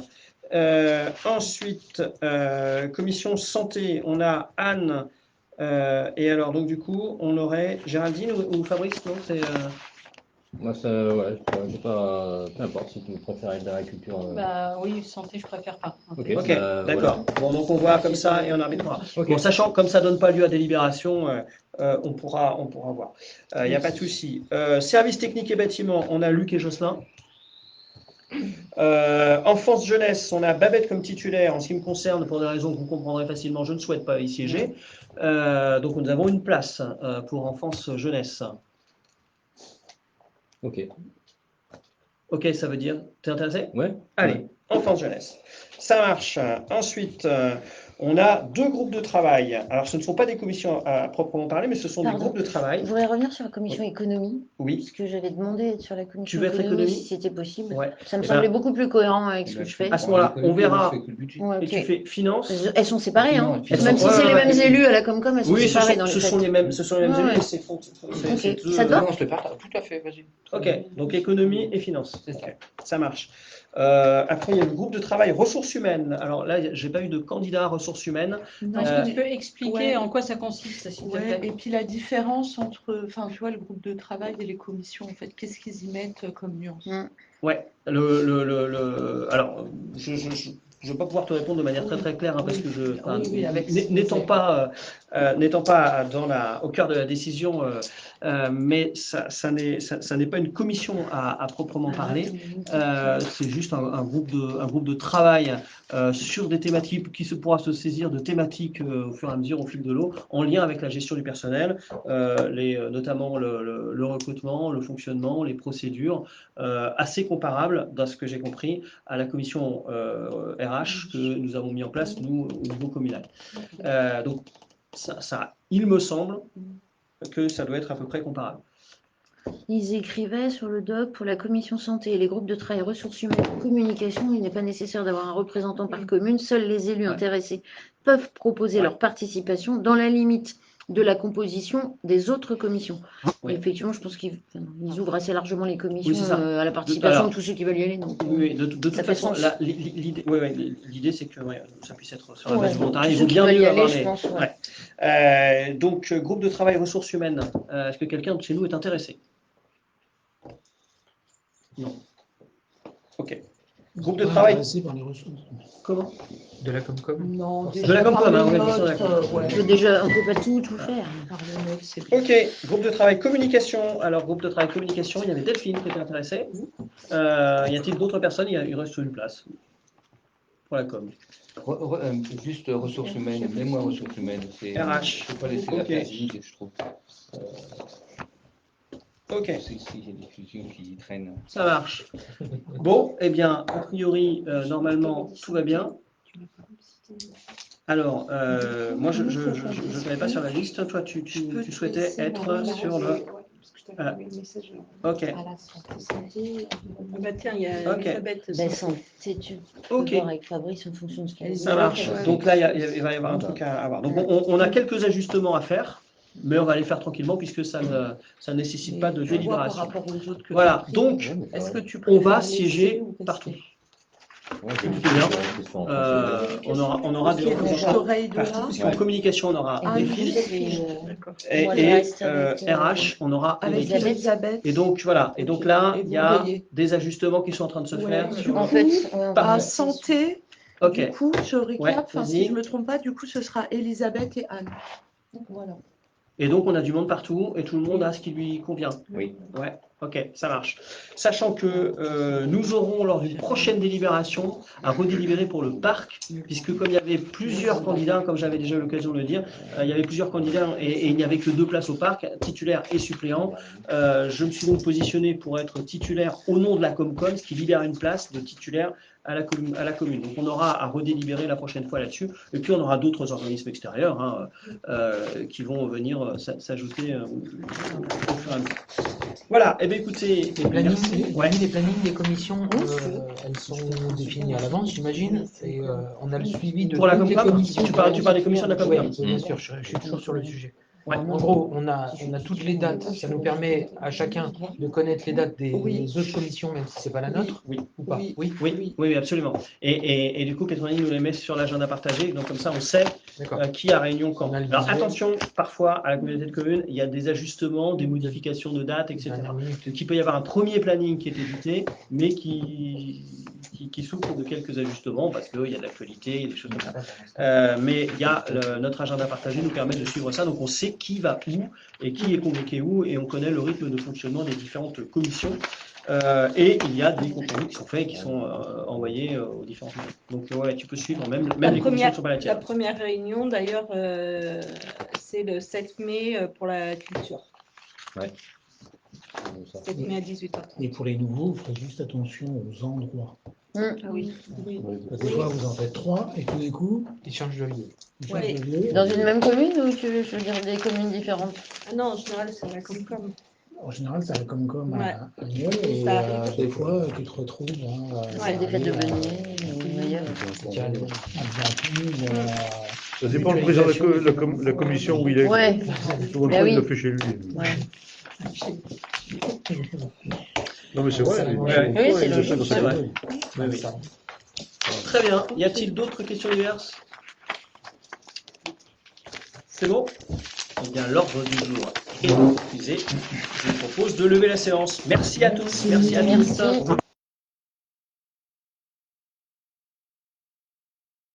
Speaker 1: Ensuite, commission santé, on a Anne. Et alors, donc, du coup, on aurait Géraldine ou Fabrice, non c'est,
Speaker 10: Moi, ça, ouais, j'ai pas, peu importe si tu préfères de l'agriculture.
Speaker 9: Bah oui, santé, je préfère pas.
Speaker 10: Ok,
Speaker 1: Ok,
Speaker 10: voilà.
Speaker 1: d'accord. Bon, donc on voit comme ça et on arbitrera.
Speaker 10: Ok.
Speaker 1: Bon, sachant que comme ça ne donne pas lieu à délibération, on pourra voir. Il n'y a pas de souci. Services techniques et bâtiments, on a Luc et Jocelyn. Enfance jeunesse, on a Babette comme titulaire. En ce qui me concerne, pour des raisons que vous comprendrez facilement, je ne souhaite pas y siéger. Donc nous avons une place pour enfance jeunesse.
Speaker 10: Ok.
Speaker 1: Ok, ça veut dire, t'es intéressé?
Speaker 10: Ouais.
Speaker 1: Allez, enfance jeunesse. Ça marche. Ensuite, on a 2 groupes de travail. Alors, ce ne sont pas des commissions à proprement parler, mais ce sont des groupes de travail.
Speaker 7: Je voudrais revenir sur la commission économie.
Speaker 1: Oui.
Speaker 7: Parce que j'avais demandé sur la
Speaker 1: Tu
Speaker 7: commission
Speaker 1: veux être
Speaker 7: économie
Speaker 1: économie
Speaker 7: si c'était possible.
Speaker 1: Ouais.
Speaker 7: Ça me
Speaker 1: Eh
Speaker 7: semblait
Speaker 1: ben,
Speaker 7: beaucoup plus cohérent avec ce que je fais.
Speaker 1: À ce moment-là, on verra.
Speaker 7: Ouais,
Speaker 1: Et
Speaker 7: ok.
Speaker 1: tu fais finance.
Speaker 7: Elles sont séparées, hein.
Speaker 1: Elles
Speaker 7: Même
Speaker 1: sont-
Speaker 7: si c'est
Speaker 1: ouais,
Speaker 7: les
Speaker 1: ouais,
Speaker 7: mêmes
Speaker 1: ouais.
Speaker 7: élus à la Comcom, elles sont
Speaker 1: Oui,
Speaker 7: séparées dans les
Speaker 1: ce
Speaker 7: faits.
Speaker 1: sont les mêmes élus.
Speaker 7: Ouais.
Speaker 1: Et c'est
Speaker 7: Ok. Ça te
Speaker 8: Non,
Speaker 7: va?
Speaker 8: on se le partage. Tout à fait, vas-y.
Speaker 1: Ok, donc économie et finance.
Speaker 6: C'est ça.
Speaker 1: Ok, ça marche. Après, il y a le groupe de travail ressources humaines. Alors là, j'ai pas eu de candidat à ressources humaines.
Speaker 9: Est-ce que tu peux expliquer
Speaker 11: Ouais.
Speaker 9: en quoi ça consiste, s'il te
Speaker 11: Ouais,
Speaker 9: plaît?
Speaker 11: et puis la différence entre, enfin, tu vois, le groupe de travail et les commissions, en fait, qu'est-ce qu'ils y mettent comme nuance?
Speaker 1: Ouais, alors, je ne vais pas pouvoir te répondre de manière très claire, hein, parce que n'étant pas au cœur de la décision, mais ça n'est pas une commission à proprement parler. C'est juste un groupe de travail sur des thématiques qui pourra se saisir de thématiques au fur et à mesure, au fil de l'eau, en lien avec la gestion du personnel, notamment le recrutement, le fonctionnement, les procédures, assez comparable, dans ce que j'ai compris, à la commission RH que nous avons mis en place, nous, au niveau communal. Donc, il me semble que ça doit être à peu près comparable.
Speaker 7: Ils écrivaient sur le doc pour la commission santé et les groupes de travail ressources humaines et communication, il n'est pas nécessaire d'avoir un représentant par commune. Seuls les élus intéressés peuvent proposer leur participation dans la limite de la composition des autres commissions. Et effectivement, je pense qu'ils ouvrent assez largement les commissions à la participation de tous ceux qui veulent y aller. Donc,
Speaker 1: oui, de toute façon, l'idée, c'est que ça puisse être sur la base volontariat. Il vaut bien mieux avoir donc, groupe de travail ressources humaines. Est-ce que quelqu'un de chez nous est intéressé? Non. Ok. Groupe de travail.
Speaker 8: Par les ressources.
Speaker 1: Comment?
Speaker 8: De la Comcom.
Speaker 11: Non,
Speaker 1: de la Comcom, hein,
Speaker 7: on peut pas tout faire.
Speaker 1: Ok, groupe de travail communication. Alors, groupe de travail communication, il y avait Delphine qui était intéressée. Y a-t-il d'autres personnes? Il reste une place pour la com.
Speaker 6: Juste ressources humaines, mets-moi ressources humaines.
Speaker 1: RH.
Speaker 6: Il ne faut pas laisser la place vide, je trouve.
Speaker 1: Ok.
Speaker 6: Il y a des fusions qui traînent.
Speaker 1: Ça marche. Bon, eh bien, a priori, normalement, tout va bien. Alors, moi, je ne t'avais pas sur la liste. Toi, tu souhaitais être sur le... Ok.
Speaker 4: Bah tiens, il y a Elisabeth.
Speaker 7: Santé, tu peux voir avec Fabrice en fonction de ce qu'il y a.
Speaker 1: Ça marche. Donc là, il va y avoir un truc à avoir. Donc, on a quelques ajustements à faire, mais on va les faire tranquillement puisque ça ne nécessite pas de délibération. Voilà. Donc, on va siéger partout. On aura des partout, puisqu'en communication, on aura des fils, et RH, on aura
Speaker 11: avec Elisabeth.
Speaker 1: Et donc, voilà. Et donc là, il y a des ajustements qui sont en train de se faire.
Speaker 7: En fait,
Speaker 11: à santé,
Speaker 1: du
Speaker 11: coup, je récap, si je ne me trompe pas, du coup, ce sera Elisabeth et Anne. Voilà.
Speaker 1: Et donc, on a du monde partout et tout le monde a ce qui lui convient.
Speaker 10: Oui.
Speaker 1: Ouais, ok, ça marche. Sachant que nous aurons, lors d'une prochaine délibération, à redélibérer pour le parc, puisque comme il y avait plusieurs candidats, comme j'avais déjà eu l'occasion de le dire, il y avait plusieurs candidats et il n'y avait que 2 places au parc, titulaire et suppléant. Je me suis donc positionné pour être titulaire au nom de la Comcom, ce qui libère une place de titulaire à la commune. Donc on aura à redélibérer la prochaine fois là-dessus. Et puis on aura d'autres organismes extérieurs qui vont venir s'ajouter au fur et à mesure. Voilà. eh bien écoutez,
Speaker 8: Les plannings,
Speaker 1: merci. Ouais.
Speaker 8: les plannings des commissions, elles sont définies à l'avance, j'imagine, et on a le suivi de
Speaker 1: Pour la
Speaker 8: toutes les
Speaker 1: Comcom,
Speaker 8: commissions.
Speaker 1: tu parles des commissions de la Comcom.
Speaker 8: Oui, bien sûr, je suis toujours sur le sujet.
Speaker 1: Ouais.
Speaker 8: En gros, on a toutes les dates, ça nous permet à chacun de connaître les dates des autres commissions, même si ce n'est pas la nôtre,
Speaker 1: Oui.
Speaker 8: ou pas.
Speaker 1: Oui, absolument. Et du coup, Catherine nous les met sur l'agenda partagé, donc comme ça on sait
Speaker 8: D'accord.
Speaker 1: qui a réunion quand.
Speaker 8: On a le
Speaker 1: Alors
Speaker 8: visuel.
Speaker 1: attention, parfois à la communauté de communes, il y a des ajustements, des modifications de dates, etc. Donc il peut y avoir un premier planning qui est édité, mais qui souffre de quelques ajustements parce qu'il y a de l'actualité, il y a des choses comme ça. Mais il y a notre agenda partagé nous permet de suivre ça, donc on sait qui va où et qui est convoqué où, et on connaît le rythme de fonctionnement des différentes commissions. Et il y a des contenus qui sont faits et qui sont envoyés aux différentes commissions. Donc ouais, tu peux suivre même les commissions qui ne sont pas la
Speaker 4: La
Speaker 1: tienne.
Speaker 4: première réunion, d'ailleurs, c'est le 7 mai pour la culture.
Speaker 10: Ouais.
Speaker 4: 7 mai à 18h30.
Speaker 12: Et pour les nouveaux, vous ferez juste attention aux endroits.
Speaker 4: Ah oui.
Speaker 12: Parce que des fois, vous en faites 3 et tout d'un coup,
Speaker 8: Ils changent de lieu.
Speaker 12: ils changent de lieu.
Speaker 7: Dans une même commune ou tu veux dire des communes différentes?
Speaker 4: Ah non, en général, c'est la Comcom.
Speaker 12: En général, ça va comme
Speaker 4: Ouais.
Speaker 12: à Nîmes, et
Speaker 4: Ça arrive.
Speaker 12: des fois, tu te retrouves
Speaker 7: Ouais, des fêtes de Benet ou ailleurs.
Speaker 12: à Bienvenue,
Speaker 3: Ça dépend du président de la commission où il est.
Speaker 7: Ouais.
Speaker 3: Souvent,
Speaker 7: Ben
Speaker 3: il
Speaker 7: oui.
Speaker 3: le fait chez lui.
Speaker 7: Ouais.
Speaker 3: Non, mais c'est vrai.
Speaker 7: Oui, c'est logique,
Speaker 1: c'est vrai. Oui, oui. Très bien. Y a-t-il d'autres questions diverses? C'est bon? Eh bien, l'ordre du jour est épuisé. Je vous propose de lever la séance. Merci à tous. Merci à tous.